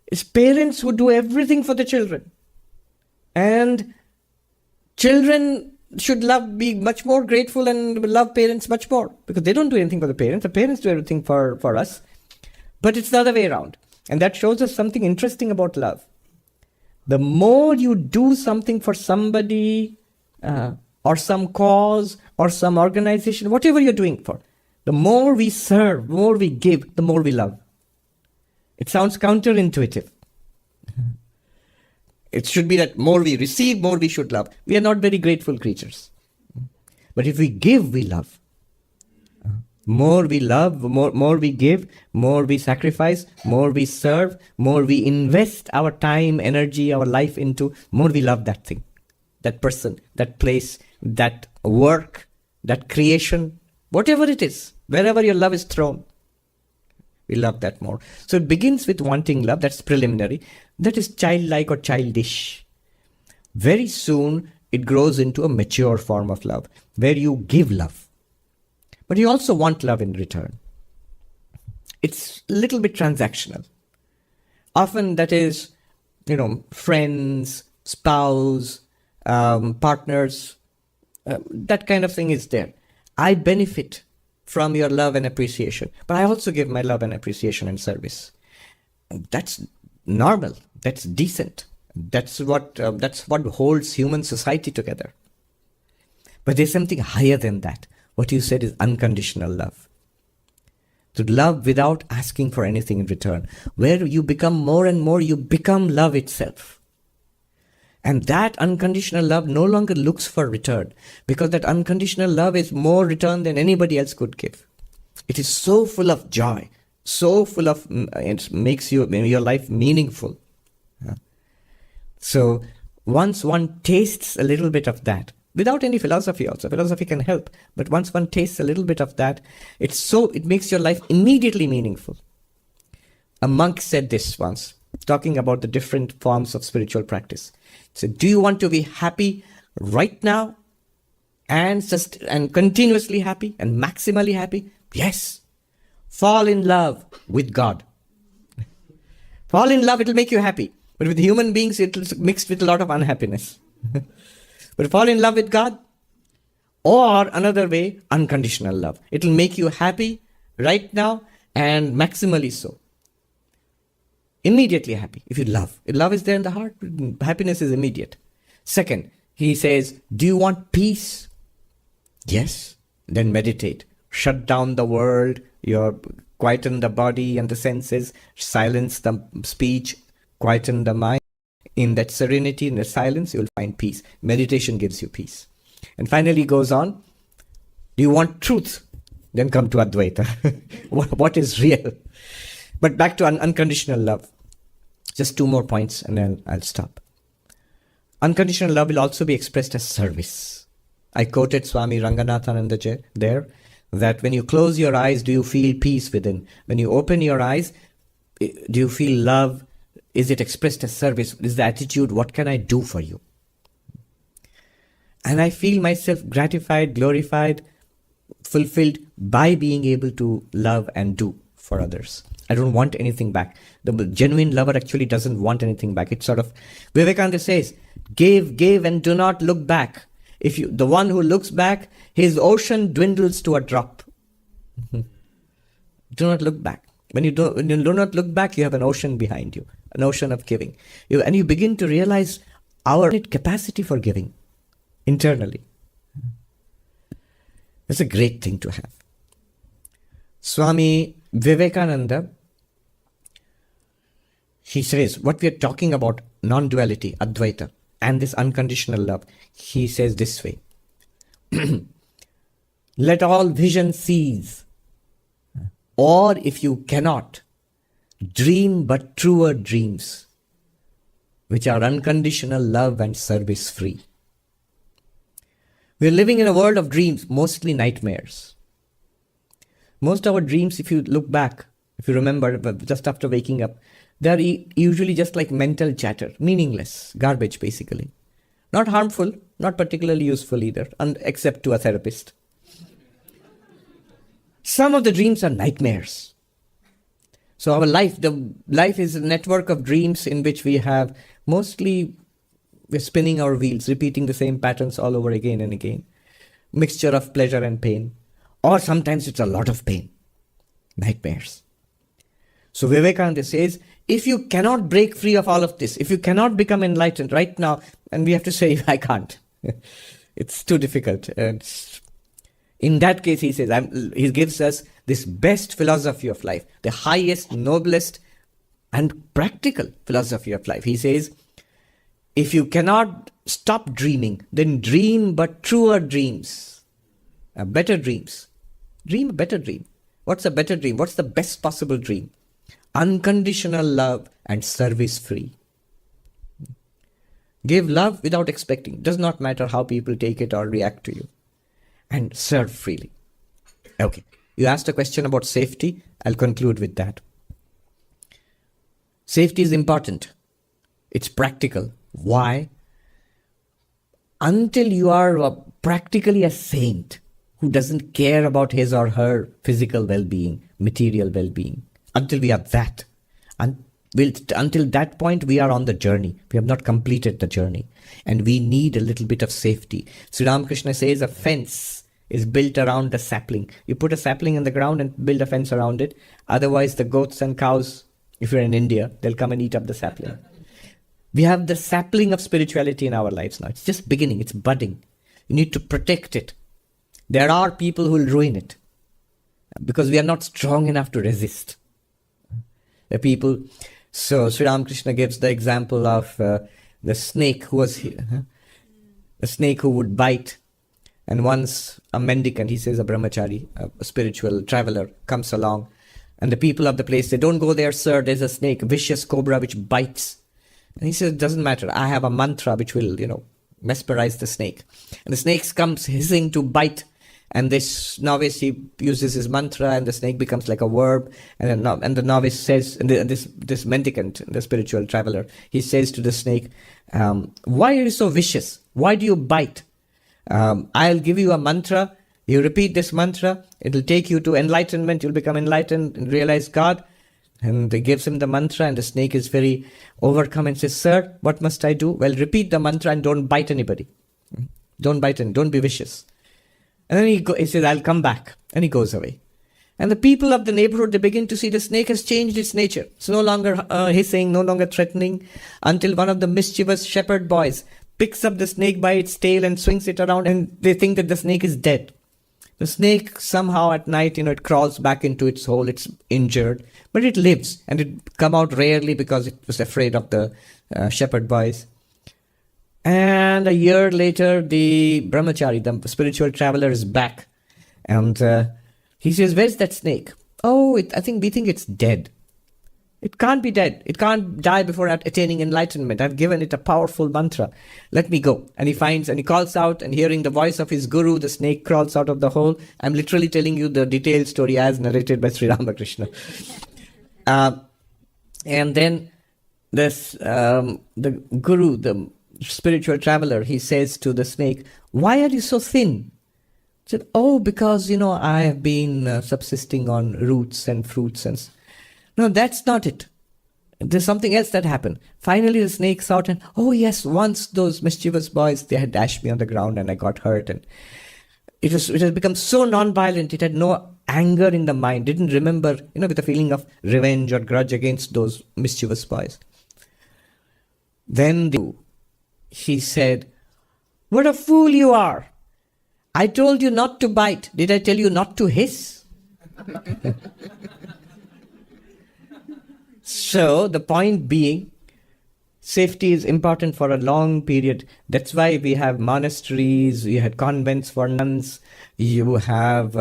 It's parents who do everything for the children. And children should be much more grateful and love parents much more, because they don't do anything for the parents. The parents do everything for us. But it's the other way around. And that shows us something interesting about love. The more you do something for somebody or some cause or some organization, whatever you're doing for, the more we serve, the more we give, the more we love. It sounds counterintuitive. It should be that more we receive, more we should love. We are not very grateful creatures. But if we give, we love. More we love, more we give, more we sacrifice, more we serve, more we invest our time, energy, our life into, more we love that thing, that person, that place, that work, that creation, whatever it is, wherever your love is thrown. We love that more. So it begins with wanting love, that's preliminary. That is childlike or childish. Very soon it grows into a mature form of love, where you give love. But you also want love in return. It's a little bit transactional. Often that is, friends, spouse, partners, that kind of thing is there. I benefit from your love and appreciation, but I also give my love and appreciation and service. That's normal. That's decent. That's what holds human society together. But there's something higher than that. What you said is unconditional love. To love without asking for anything in return. Where you become more and more, you become love itself. And that unconditional love no longer looks for return, because that unconditional love is more return than anybody else could give. It is so full of joy, so full of, it makes your life meaningful. So once one tastes a little bit of that, without any philosophy also, philosophy can help, but once one tastes a little bit of that, it makes your life immediately meaningful. A monk said this once, talking about the different forms of spiritual practice. He said, do you want to be happy right now and continuously happy and maximally happy? Yes. Fall in love with God. Fall in love, it will make you happy. But with human beings, it is mixed with a lot of unhappiness. But fall in love with God, or another way, unconditional love. It will make you happy right now and maximally so. Immediately happy if you love. If love is there in the heart, happiness is immediate. Second, he says, do you want peace? Yes. Then meditate. Shut down the world, quieten the body and the senses, silence the speech, quieten the mind. In that serenity, in the silence, you will find peace. Meditation gives you peace. And finally goes on, do you want truth? Then come to Advaita. What is real? But back to unconditional love. Just 2 more points and then I'll stop. Unconditional love will also be expressed as service. I quoted Swami Ranganathananda there, that when you close your eyes, do you feel peace within? When you open your eyes, do you feel love? Is it expressed as service? Is the attitude, what can I do for you? And I feel myself gratified, glorified, fulfilled by being able to love and do for others. I don't want anything back. The genuine lover actually doesn't want anything back. It's sort of, Vivekananda says, give and do not look back. The one who looks back, his ocean dwindles to a drop. Do not look back. When you do not look back, you have an ocean behind you, an ocean of giving. And you begin to realize our capacity for giving internally. It's a great thing to have. Swami Vivekananda, he says, what we are talking about, non-duality, Advaita, and this unconditional love, he says this way, let all vision cease, or if you cannot, dream but truer dreams, which are unconditional love and service free. We are living in a world of dreams, mostly nightmares. Most of our dreams, if you look back, if you remember, just after waking up, they are usually just like mental chatter, meaningless, garbage basically. Not harmful, not particularly useful either, except to a therapist. Some of the dreams are nightmares. So our life, the life is a network of dreams in which we have mostly, we're spinning our wheels, repeating the same patterns all over again and again. Mixture of pleasure and pain. Or sometimes it's a lot of pain. Nightmares. So Vivekananda says, if you cannot break free of all of this, if you cannot become enlightened right now, and we have to say, I can't. It's too difficult. In that case, he says, he gives us this best philosophy of life, the highest, noblest, and practical philosophy of life. He says, if you cannot stop dreaming, then dream but truer dreams, better dreams. Dream a better dream. What's a better dream? What's the best possible dream? Unconditional love and service free. Give love without expecting. Does not matter how people take it or react to you. And serve freely. Okay. You asked a question about safety. I'll conclude with that. Safety is important. It's practical. Why? Until you are practically a saint who doesn't care about his or her physical well-being, material well-being, until we are that, until that point we are on the journey. We have not completed the journey. And we need a little bit of safety. Sri Ramakrishna says a fence is built around the sapling. You put a sapling in the ground and build a fence around it. Otherwise the goats and cows, if you're in India, they'll come and eat up the sapling. We have the sapling of spirituality in our lives now. It's just beginning. It's budding. You need to protect it. There are people who will ruin it. because we are not strong enough to resist. The people, so Sri Ramakrishna gives the example of the snake who was here, the snake who would bite. And once a mendicant, he says a brahmachari, a spiritual traveler, comes along, and the people of the place say, "Don't go there, sir, there's a snake, vicious cobra which bites." And he says, "It doesn't matter, I have a mantra which will, mesmerize the snake." And the snake comes hissing to bite, and this novice, he uses his mantra, and the snake becomes like a verb, and the novice says, and this mendicant, the spiritual traveler, he says to the snake, "Why are you so vicious? Why do you bite? I'll give you a mantra. You repeat this mantra. It'll take you to enlightenment. You'll become enlightened and realize God." And he gives him the mantra, and the snake is very overcome and says, "Sir, what must I do?" "Well, repeat the mantra and don't bite anybody. Don't bite and don't be vicious." And then he says, "I'll come back." And he goes away. And the people of the neighborhood, they begin to see the snake has changed its nature. It's no longer hissing, no longer threatening, until one of the mischievous shepherd boys picks up the snake by its tail and swings it around, and they think that the snake is dead. The snake somehow at night, it crawls back into its hole. It's injured, but it lives, and it come out rarely because it was afraid of the shepherd boys. And a year later, the brahmachari, the spiritual traveler, is back, and he says, "Where's that snake?" "Oh, we think it's dead." "It can't be dead. It can't die before attaining enlightenment. I've given it a powerful mantra. Let me go." And he calls out, and hearing the voice of his guru, the snake crawls out of the hole. I'm literally telling you the detailed story as narrated by Sri Ramakrishna. And then the guru, the spiritual traveler, he says to the snake, "Why are you so thin?" He said, "Oh, because, I have been subsisting on roots and fruits and..." "No, that's not it. There's something else that happened." Finally, the snake saw it, and, "Oh yes, once those mischievous boys, they had dashed me on the ground and I got hurt." And it has become so non-violent. It had no anger in the mind, didn't remember, with a feeling of revenge or grudge against those mischievous boys. Then he said, "What a fool you are. I told you not to bite. Did I tell you not to hiss?" So the point being, safety is important for a long period. That's why we have monasteries, we had convents for nuns, you have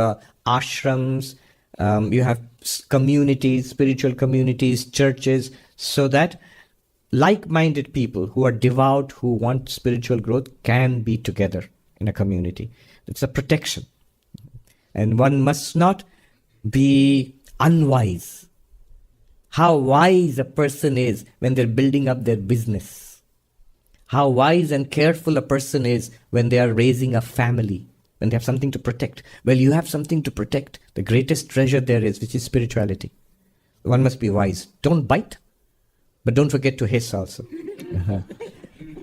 ashrams, you have communities, spiritual communities, churches, so that like-minded people who are devout, who want spiritual growth, can be together in a community. It's a protection. And one must not be unwise. How wise a person is when they're building up their business. How wise and careful a person is when they are raising a family, when they have something to protect. Well, you have something to protect. The greatest treasure there is, which is spirituality. One must be wise. Don't bite, but don't forget to hiss also.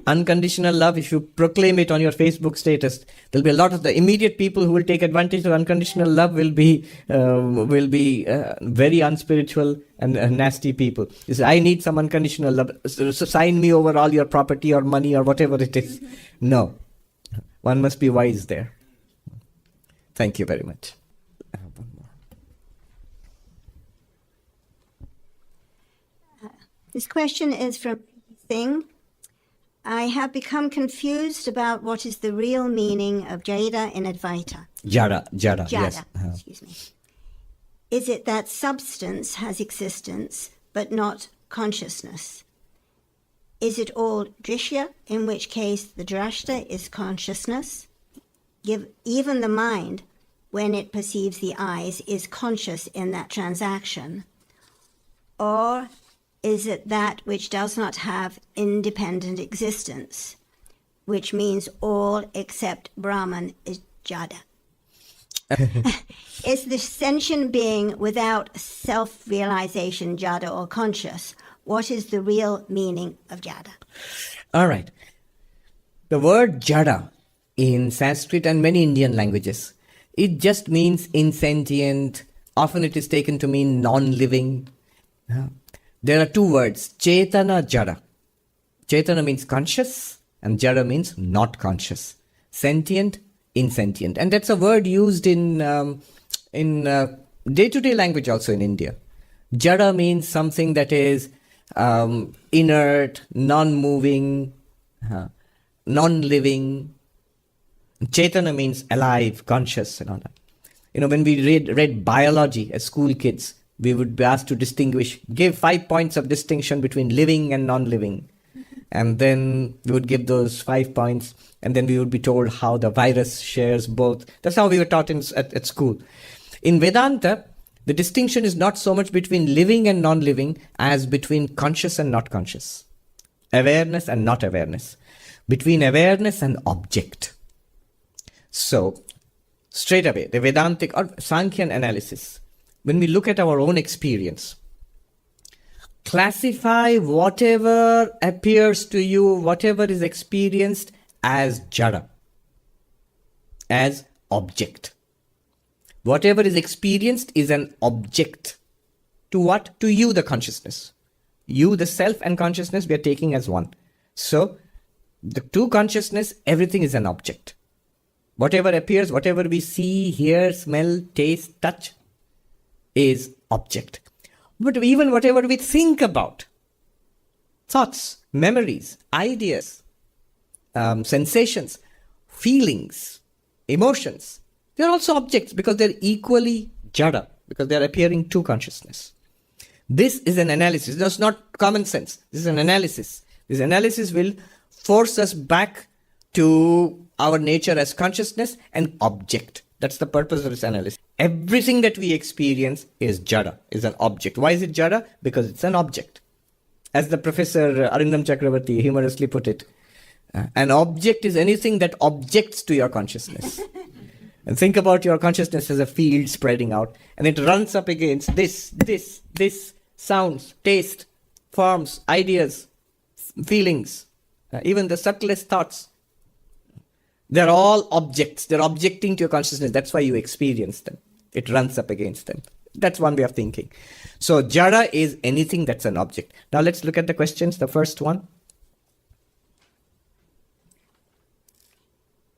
Unconditional love, if you proclaim it on your Facebook status, there'll be a lot of the immediate people who will take advantage of unconditional love will be very unspiritual and nasty people. You say, "I need some unconditional love, so sign me over all your property or money or whatever it is." No, one must be wise there. Thank you very much. One more. This question is from Singh. I have become confused about what is the real meaning of Jada in Advaita. Jada, yes. Excuse me. Is it that substance has existence, but not consciousness? Is it all drishya, in which case the drashta is consciousness? Even the mind, when it perceives the eyes, is conscious in that transaction. Or is it that which does not have independent existence, which means all except Brahman is Jada? Is the sentient being without self-realization Jada or conscious? What is the real meaning of Jada? All right. The word Jada in Sanskrit and many Indian languages, it just means insentient. Often it is taken to mean non-living. There are two words, Chetana, Jada. Chetana means conscious and Jada means not conscious. Sentient, insentient. And that's a word used in day-to-day language also in India. Jada means something that is inert, non-moving, non-living. Chaitana means alive, conscious, and all that. When we read biology as school kids, we would be asked to give 5 points of distinction between living and non-living. And then we would give those 5 points, and then we would be told how the virus shares both. That's how we were taught at school. In Vedanta, the distinction is not so much between living and non-living as between conscious and not conscious, awareness and not awareness, between awareness and object. So, straight away, the Vedantic or Sankhyan analysis, when we look at our own experience, classify whatever appears to you, whatever is experienced as jada, as object. Whatever is experienced is an object. To what? To you, the consciousness. You, the self and consciousness, we are taking as one. So, to consciousness, everything is an object. Whatever appears, whatever we see, hear, smell, taste, touch, is object. But even whatever we think about, thoughts, memories, ideas, sensations, feelings, emotions, they're also objects because they're equally jada, because they're appearing to consciousness. This is an analysis. That's not common sense. This is an analysis. This analysis will force us back to our nature as consciousness and object. That's the purpose of this analysis. Everything that we experience is jada, is an object. Why is it jada? Because it's an object. As the Professor Arindam Chakravarti humorously put it, an object is anything that objects to your consciousness. And think about your consciousness as a field spreading out, and it runs up against this, sounds, taste, forms, ideas, feelings, even the subtlest thoughts. They're all objects. They're objecting to your consciousness. That's why you experience them. It runs up against them. That's one way of thinking. So jada is anything that's an object. Now let's look at the questions. The first one.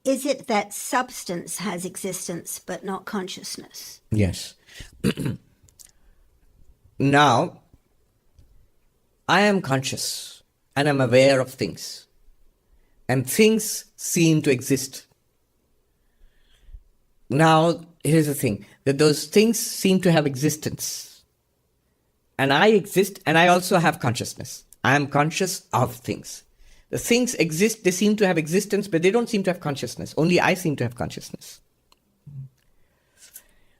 Is it that substance has existence but not consciousness? Yes. Now, I am conscious and I'm aware of things. And things seem to exist. Now, here's the thing, that those things seem to have existence. And I exist and I also have consciousness. I am conscious of things. The things exist, they seem to have existence, but they don't seem to have consciousness. Only I seem to have consciousness.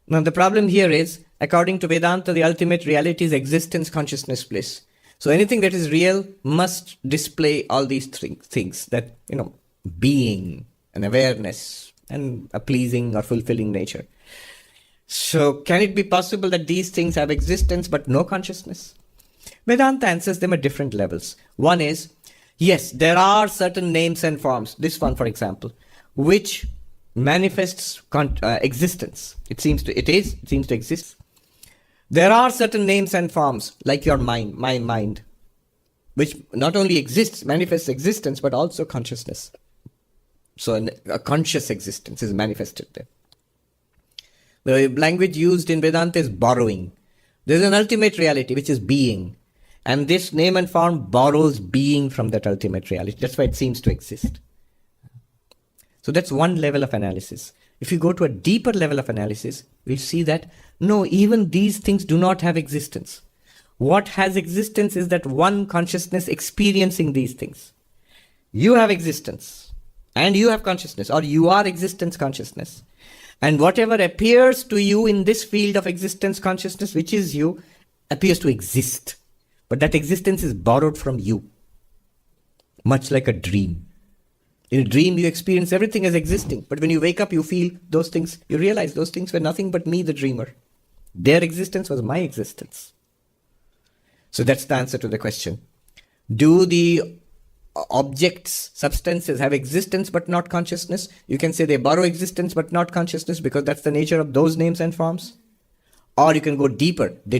Now the problem here is, according to Vedanta, the ultimate reality is existence, consciousness, bliss. So anything that is real must display all these things that, being and awareness and a pleasing or fulfilling nature. So can it be possible that these things have existence but no consciousness? Vedanta answers them at different levels. One is, yes, there are certain names and forms, this one for example, which manifests existence. It seems to exist. There are certain names and forms, like your mind, my mind, which not only exists, manifests existence, but also consciousness. So a conscious existence is manifested there. The language used in Vedanta is borrowing. There's an ultimate reality, which is being. And this name and form borrows being from that ultimate reality. That's why it seems to exist. So that's one level of analysis. If you go to a deeper level of analysis, we see that, no, even these things do not have existence. What has existence is that one consciousness experiencing these things. You have existence, and you have consciousness, or you are existence consciousness. And whatever appears to you in this field of existence consciousness, which is you, appears to exist. But that existence is borrowed from you. Much like a dream. In a dream, you experience everything as existing. But when you wake up, you feel those things, you realize those things were nothing but me, the dreamer. Their existence was my existence. So that's the answer to the question. Do the objects, substances have existence but not consciousness? You can say they borrow existence but not consciousness because that's the nature of those names and forms. Or you can go deeper. They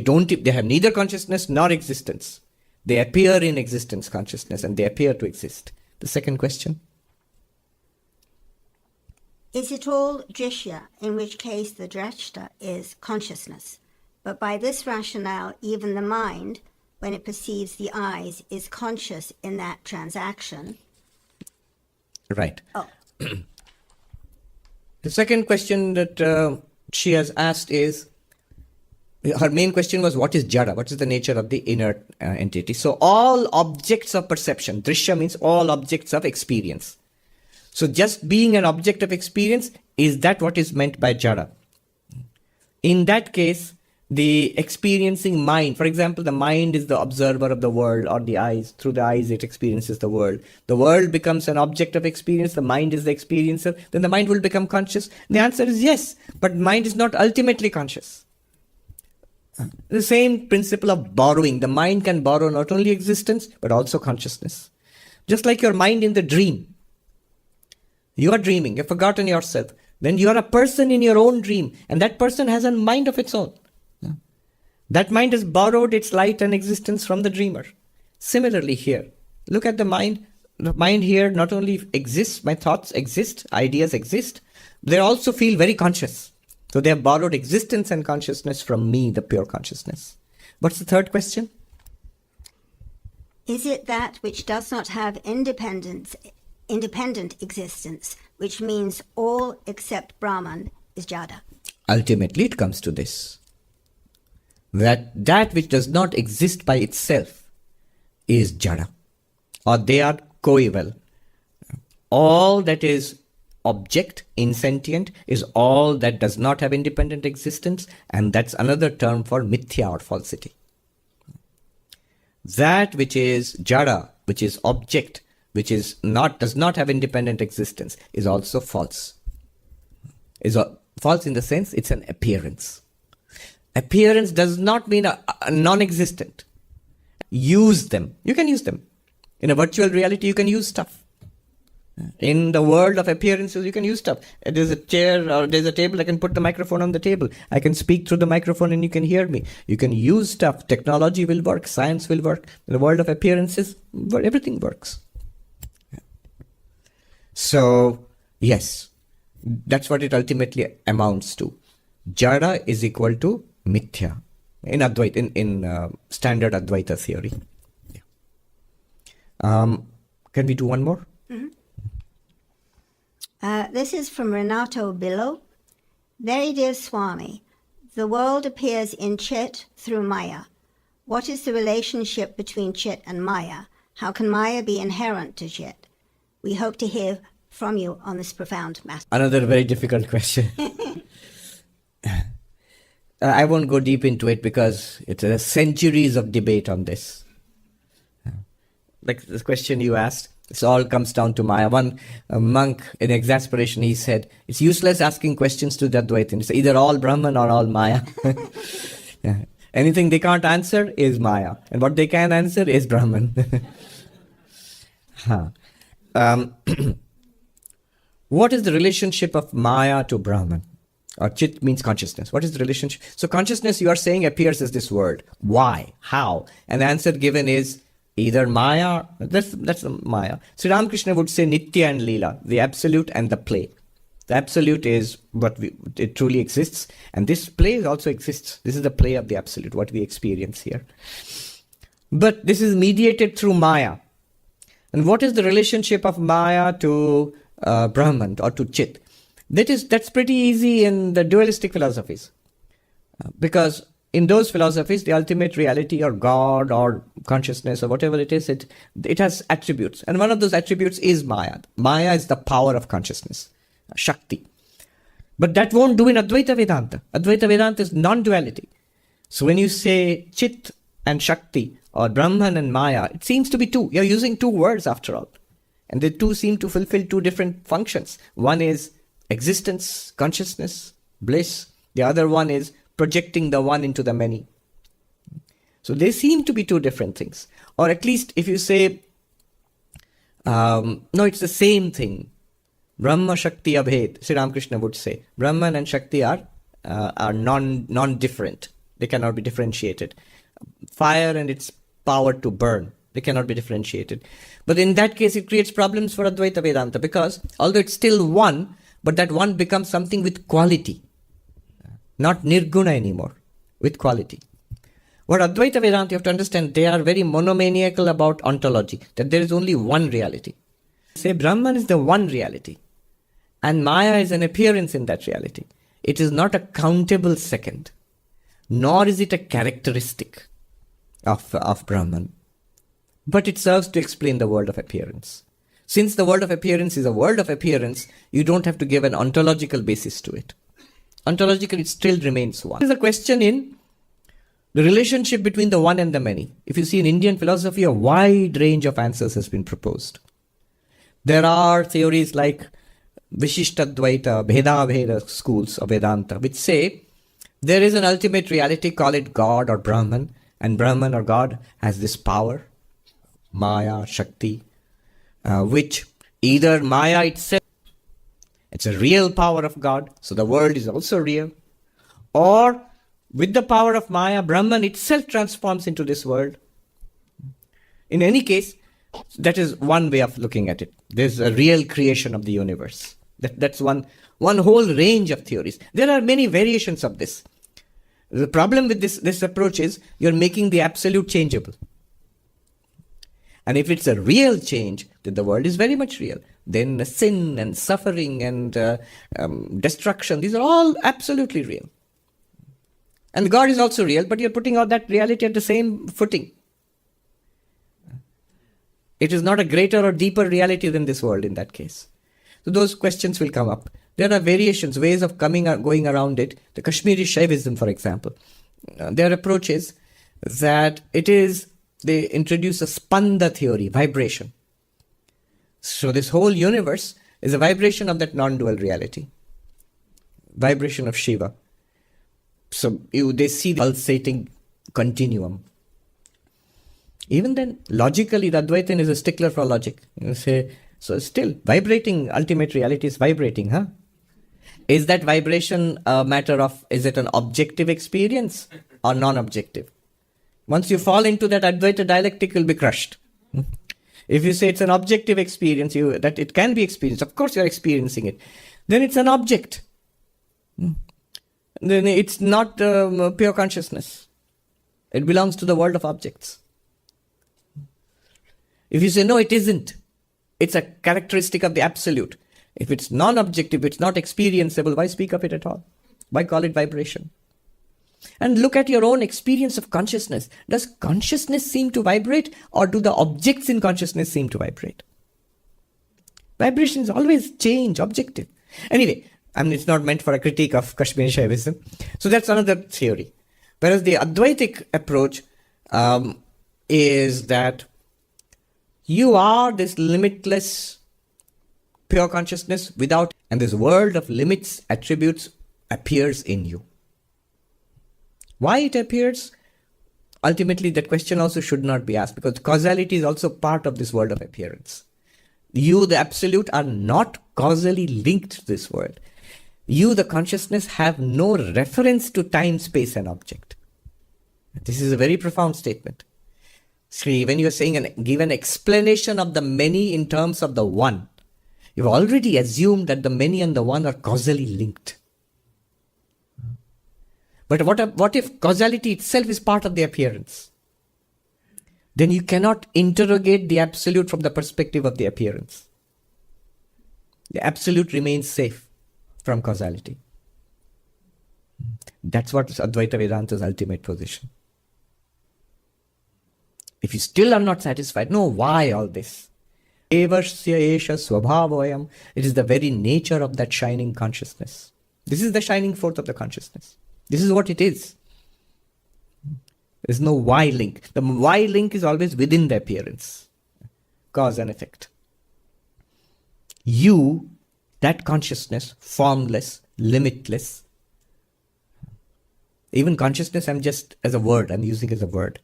have neither consciousness nor existence. They appear in existence consciousness and they appear to exist. The second question. Is it all drishya, in which case the drashta is consciousness? But by this rationale, even the mind, when it perceives the eyes, is conscious in that transaction. Right. Oh, The second question that she has asked is, her main question was, what is jada? What is the nature of the inert entity? So all objects of perception, drishya means all objects of experience. So just being an object of experience, is that what is meant by jada? In that case, the experiencing mind, for example, the mind is the observer of the world, or the eyes. Through the eyes, it experiences the world. The world becomes an object of experience. The mind is the experiencer. Then the mind will become conscious. The answer is yes, but mind is not ultimately conscious. The same principle of borrowing. The mind can borrow not only existence, but also consciousness. Just like your mind in the dream. You are dreaming. You've forgotten yourself. Then you are a person in your own dream. And that person has a mind of its own. That mind has borrowed its light and existence from the dreamer. Similarly here, look at the mind. The mind here not only exists, my thoughts exist, ideas exist, they also feel very conscious. So they have borrowed existence and consciousness from me, the pure consciousness. What's the third question? is it that which does not have independent existence, which means all except Brahman is jada? Ultimately, it comes to this. That which does not exist by itself is jada, or they are coeval. All that is object, insentient, is all that does not have independent existence, and that's another term for mithya or falsity. That which is jada, which is object, which is does not have independent existence, is also false. Is false in the sense it's an appearance. Appearance does not mean a non-existent. Use them. You can use them. In a virtual reality, you can use stuff. In the world of appearances, you can use stuff. There's a chair or there's a table, I can put the microphone on the table. I can speak through the microphone and you can hear me. You can use stuff. Technology will work. Science will work. In the world of appearances, everything works. So, yes, that's what it ultimately amounts to. Jada is equal to mithya in Advaita, in standard Advaita theory. Yeah. Can we do one more? Mm-hmm. This is from Renato Billo. Very dear Swami, the world appears in Chit through Maya. What is the relationship between Chit and Maya? How can Maya be inherent to Chit? We hope to hear from you on this profound matter. Another very difficult question. I won't go deep into it because it's centuries of debate on this. Like this question you asked, it all comes down to Maya. One monk, in exasperation, he said, it's useless asking questions to the Advaitins. It's either all Brahman or all Maya. Yeah. Anything they can't answer is Maya. And what they can answer is Brahman. What is the relationship of Maya to Brahman? Or Chit means consciousness. What is the relationship? So consciousness, you are saying, appears as this word. Why? How? And the answer given is either Maya, that's the Maya. Sri Ramakrishna would say Nitya and Leela, the absolute and the play. The absolute is what it truly exists, and this play also exists. This is the play of the absolute, what we experience here. But this is mediated through Maya. And what is the relationship of Maya to Brahman or to Chit? That's pretty easy in the dualistic philosophies. Because in those philosophies, the ultimate reality or God or consciousness or whatever it is, it has attributes. And one of those attributes is Maya. Maya is the power of consciousness, Shakti. But that won't do in Advaita Vedanta. Advaita Vedanta is non-duality. So when you say Chit and Shakti or Brahman and Maya, it seems to be two. You're using two words after all. And the two seem to fulfill two different functions. One is existence, consciousness, bliss. The other one is projecting the one into the many. So they seem to be two different things. Or at least if you say, no, it's the same thing. Brahma Shakti Abhed, Sri Ramakrishna would say. Brahman and Shakti are non-different. They cannot be differentiated. Fire and its power to burn, they cannot be differentiated. But in that case, it creates problems for Advaita Vedanta because although it's still one, but that one becomes something with quality. Not nirguna anymore, with quality. What Advaita Vedanta, you have to understand, they are very monomaniacal about ontology, that there is only one reality. Say Brahman is the one reality, and Maya is an appearance in that reality. It is not a countable second, nor is it a characteristic of Brahman, but it serves to explain the world of appearance. Since the world of appearance is a world of appearance, you don't have to give an ontological basis to it. Ontologically, it still remains one. There is a question in the relationship between the one and the many. If you see in Indian philosophy, a wide range of answers has been proposed. There are theories like Vishishtadvaita, Bheda schools of Vedanta, which say there is an ultimate reality, call it God or Brahman, and Brahman or God has this power, Maya, Shakti, which either Maya itself, it's a real power of God, so the world is also real. Or with the power of Maya, Brahman itself transforms into this world. In any case, that is one way of looking at it. There's a real creation of the universe. That's one whole range of theories. There are many variations of this. The problem with this approach is you're making the absolute changeable. And if it's a real change, then the world is very much real. Then sin and suffering and destruction, these are all absolutely real. And God is also real, but you're putting all that reality at the same footing. It is not a greater or deeper reality than this world in that case. So those questions will come up. There are variations, ways of going around it. The Kashmiri Shaivism, for example, their approach is that they introduce a spanda theory, vibration. So this whole universe is a vibration of that non-dual reality, vibration of Shiva. So they see the pulsating continuum. Even then, logically, the Advaitin is a stickler for logic. You say, so still, vibrating, ultimate reality is vibrating, huh? Is that vibration a matter of, is it an objective experience or non-objective? Once you fall into that Advaita dialectic, you'll be crushed. If you say it's an objective experience, that it can be experienced, of course you're experiencing it, then it's an object. Then it's not pure consciousness. It belongs to the world of objects. If you say, no, it isn't, it's a characteristic of the absolute. If it's non-objective, it's not experienceable, why speak of it at all? Why call it vibration? And look at your own experience of consciousness. Does consciousness seem to vibrate, or do the objects in consciousness seem to vibrate? Vibration is always change, objective. Anyway, it's not meant for a critique of Kashmiri Shaivism. So that's another theory. Whereas the Advaitic approach is that you are this limitless pure consciousness without, and this world of limits, attributes appears in you. Why it appears? Ultimately, that question also should not be asked, because causality is also part of this world of appearance. You, the absolute, are not causally linked to this world. You, the consciousness, have no reference to time, space, and object. This is a very profound statement. See, when you are saying give an explanation of the many in terms of the one, you've already assumed that the many and the one are causally linked. But what if causality itself is part of the appearance? Then you cannot interrogate the absolute from the perspective of the appearance. The absolute remains safe from causality. That's what is Advaita Vedanta's ultimate position. If you still are not satisfied, no, why all this? Evasya esha svabhavoyam. It is the very nature of that shining consciousness. This is the shining forth of the consciousness. This is what it is. There is no why link. The why link is always within the appearance. Cause and effect. You, that consciousness, formless, limitless. Even consciousness, I'm using as a word.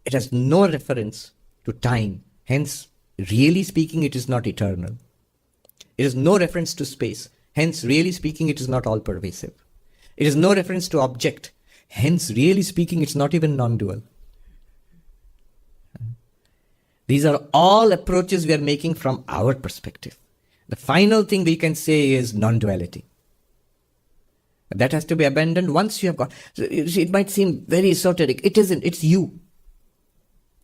It has no reference to time. Hence, really speaking, it is not eternal. It has no reference to space. Hence, really speaking, it is not all-pervasive. It has no reference to object. Hence, really speaking, it's not even non-dual. These are all approaches we are making from our perspective. The final thing we can say is non-duality. That has to be abandoned once you have got. It might seem very esoteric. It isn't. It's you.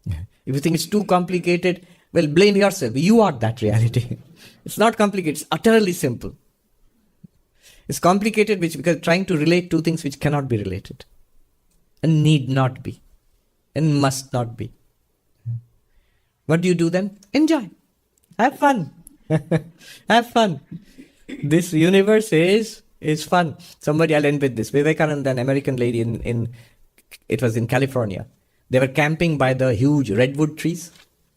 If you think it's too complicated, well, blame yourself. You are that reality. It's not complicated. It's utterly simple. It's complicated because trying to relate two things which cannot be related and need not be and must not be. What do you do then? Enjoy. Have fun. Have fun. This universe is fun. Somebody, I'll end with this. Vivekananda, an American lady it was in California. They were camping by the huge redwood trees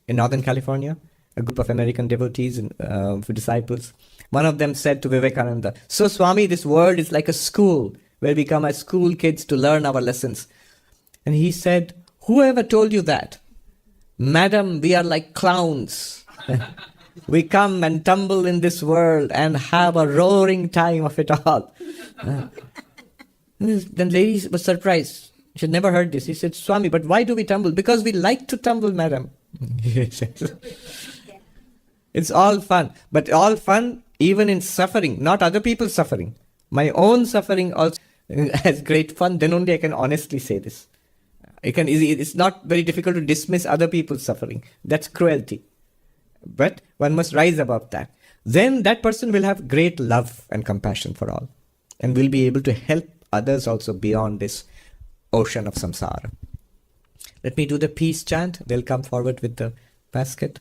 in Northern California. A group of American devotees and disciples. One of them said to Vivekananda, "So Swami, this world is like a school where we come as school kids to learn our lessons." And he said, "Whoever told you that? Madam, we are like clowns. We come and tumble in this world and have a roaring time of it all." The lady was surprised. She had never heard this. He said, "Swami, but why do we tumble?" "Because we like to tumble, madam." It's all fun. But all fun even in suffering, not other people's suffering. My own suffering also has great fun. Then only I can honestly say this. It's not very difficult to dismiss other people's suffering. That's cruelty. But one must rise above that. Then that person will have great love and compassion for all. And will be able to help others also beyond this ocean of samsara. Let me do the peace chant. They'll come forward with the basket.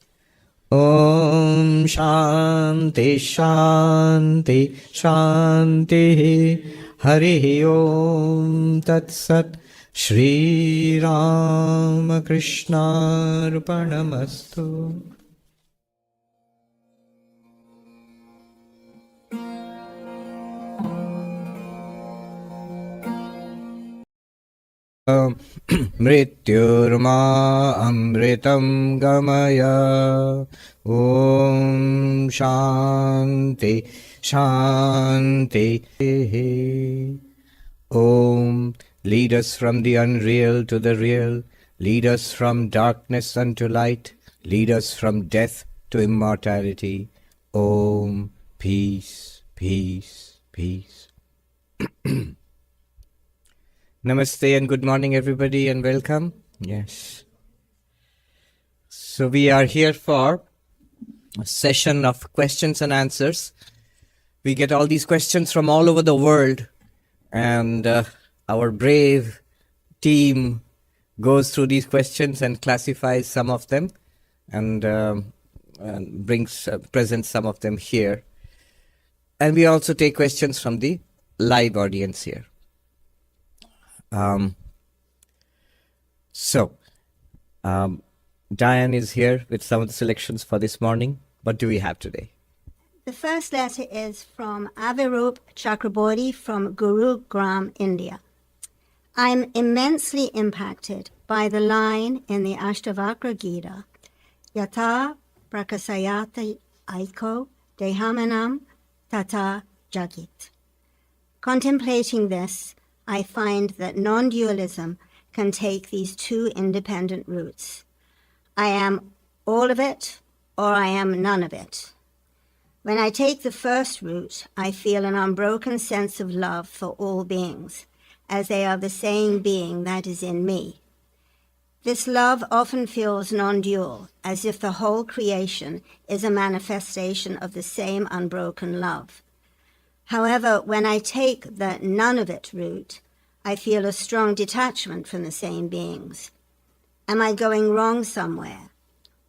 Om Shanti Shanti Shanti Hari Om Tat Sat Shri Ram Krishna Arpanamastu. Mrityurma amritam gamaya. Om Shanti Shanti. Om, lead us from the unreal to the real. Lead us from darkness unto light. Lead us from death to immortality. Om, peace, peace, peace. Namaste and good morning, everybody, and welcome. Yes. So we are here for a session of questions and answers. We get all these questions from all over the world, and our brave team goes through these questions and classifies some of them, and presents some of them here. And we also take questions from the live audience here. Diane is here with some of the selections for this morning. What do we have today? The first letter is from Avirup Chakraborty from Gurugram, India. I'm immensely impacted by the line in the Ashtavakra Gita, Yatha prakasayata aiko dehamanam tata jagit. Contemplating this, I find that non-dualism can take these two independent routes. I am all of it, or I am none of it. When I take the first route, I feel an unbroken sense of love for all beings, as they are the same being that is in me. This love often feels non-dual, as if the whole creation is a manifestation of the same unbroken love. However, when I take the none of it route, I feel a strong detachment from the same beings. Am I going wrong somewhere?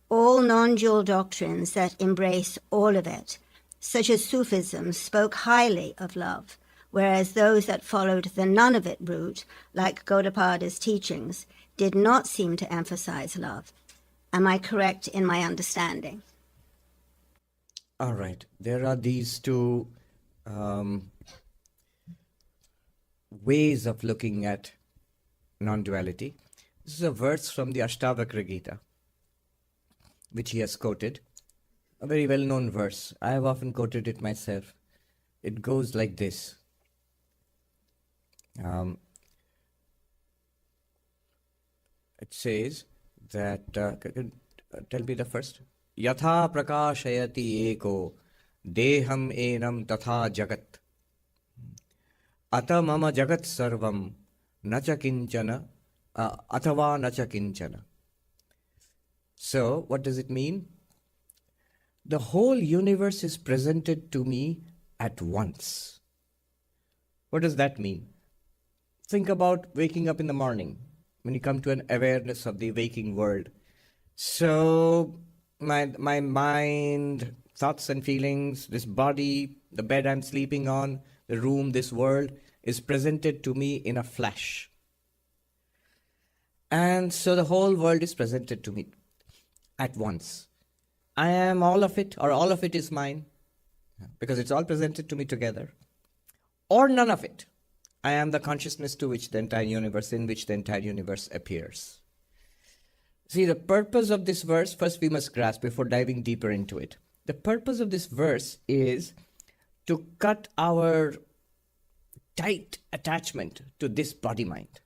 All non-dual doctrines that embrace all of it, such as Sufism, spoke highly of love, whereas those that followed the none of it route, like Gaudapada's teachings, did not seem to emphasize love. Am I correct in my understanding? All right. There are these two ways of looking at non-duality. This is a verse from the Ashtavakra Gita, which he has quoted. A very well-known verse. I have often quoted it myself. It goes like this. It says that, tell me the first. Yatha prakashayati eko deham enam tatha jagat. Ata mama jagat sarvam nacha kinchana athava nacha kinchana. So, what does it mean? The whole universe is presented to me at once. What does that mean? Think about waking up in the morning when you come to an awareness of the waking world. So, my mind, thoughts and feelings, this body, the bed I'm sleeping on, the room, this world is presented to me in a flash. And so the whole world is presented to me at once. I am all of it, or all of it is mine, because it's all presented to me together, or none of it. I am the consciousness to which the entire universe, in which the entire universe appears. See, the purpose of this verse, first we must grasp before diving deeper into it. The purpose of this verse is to cut our tight attachment to this body-mind.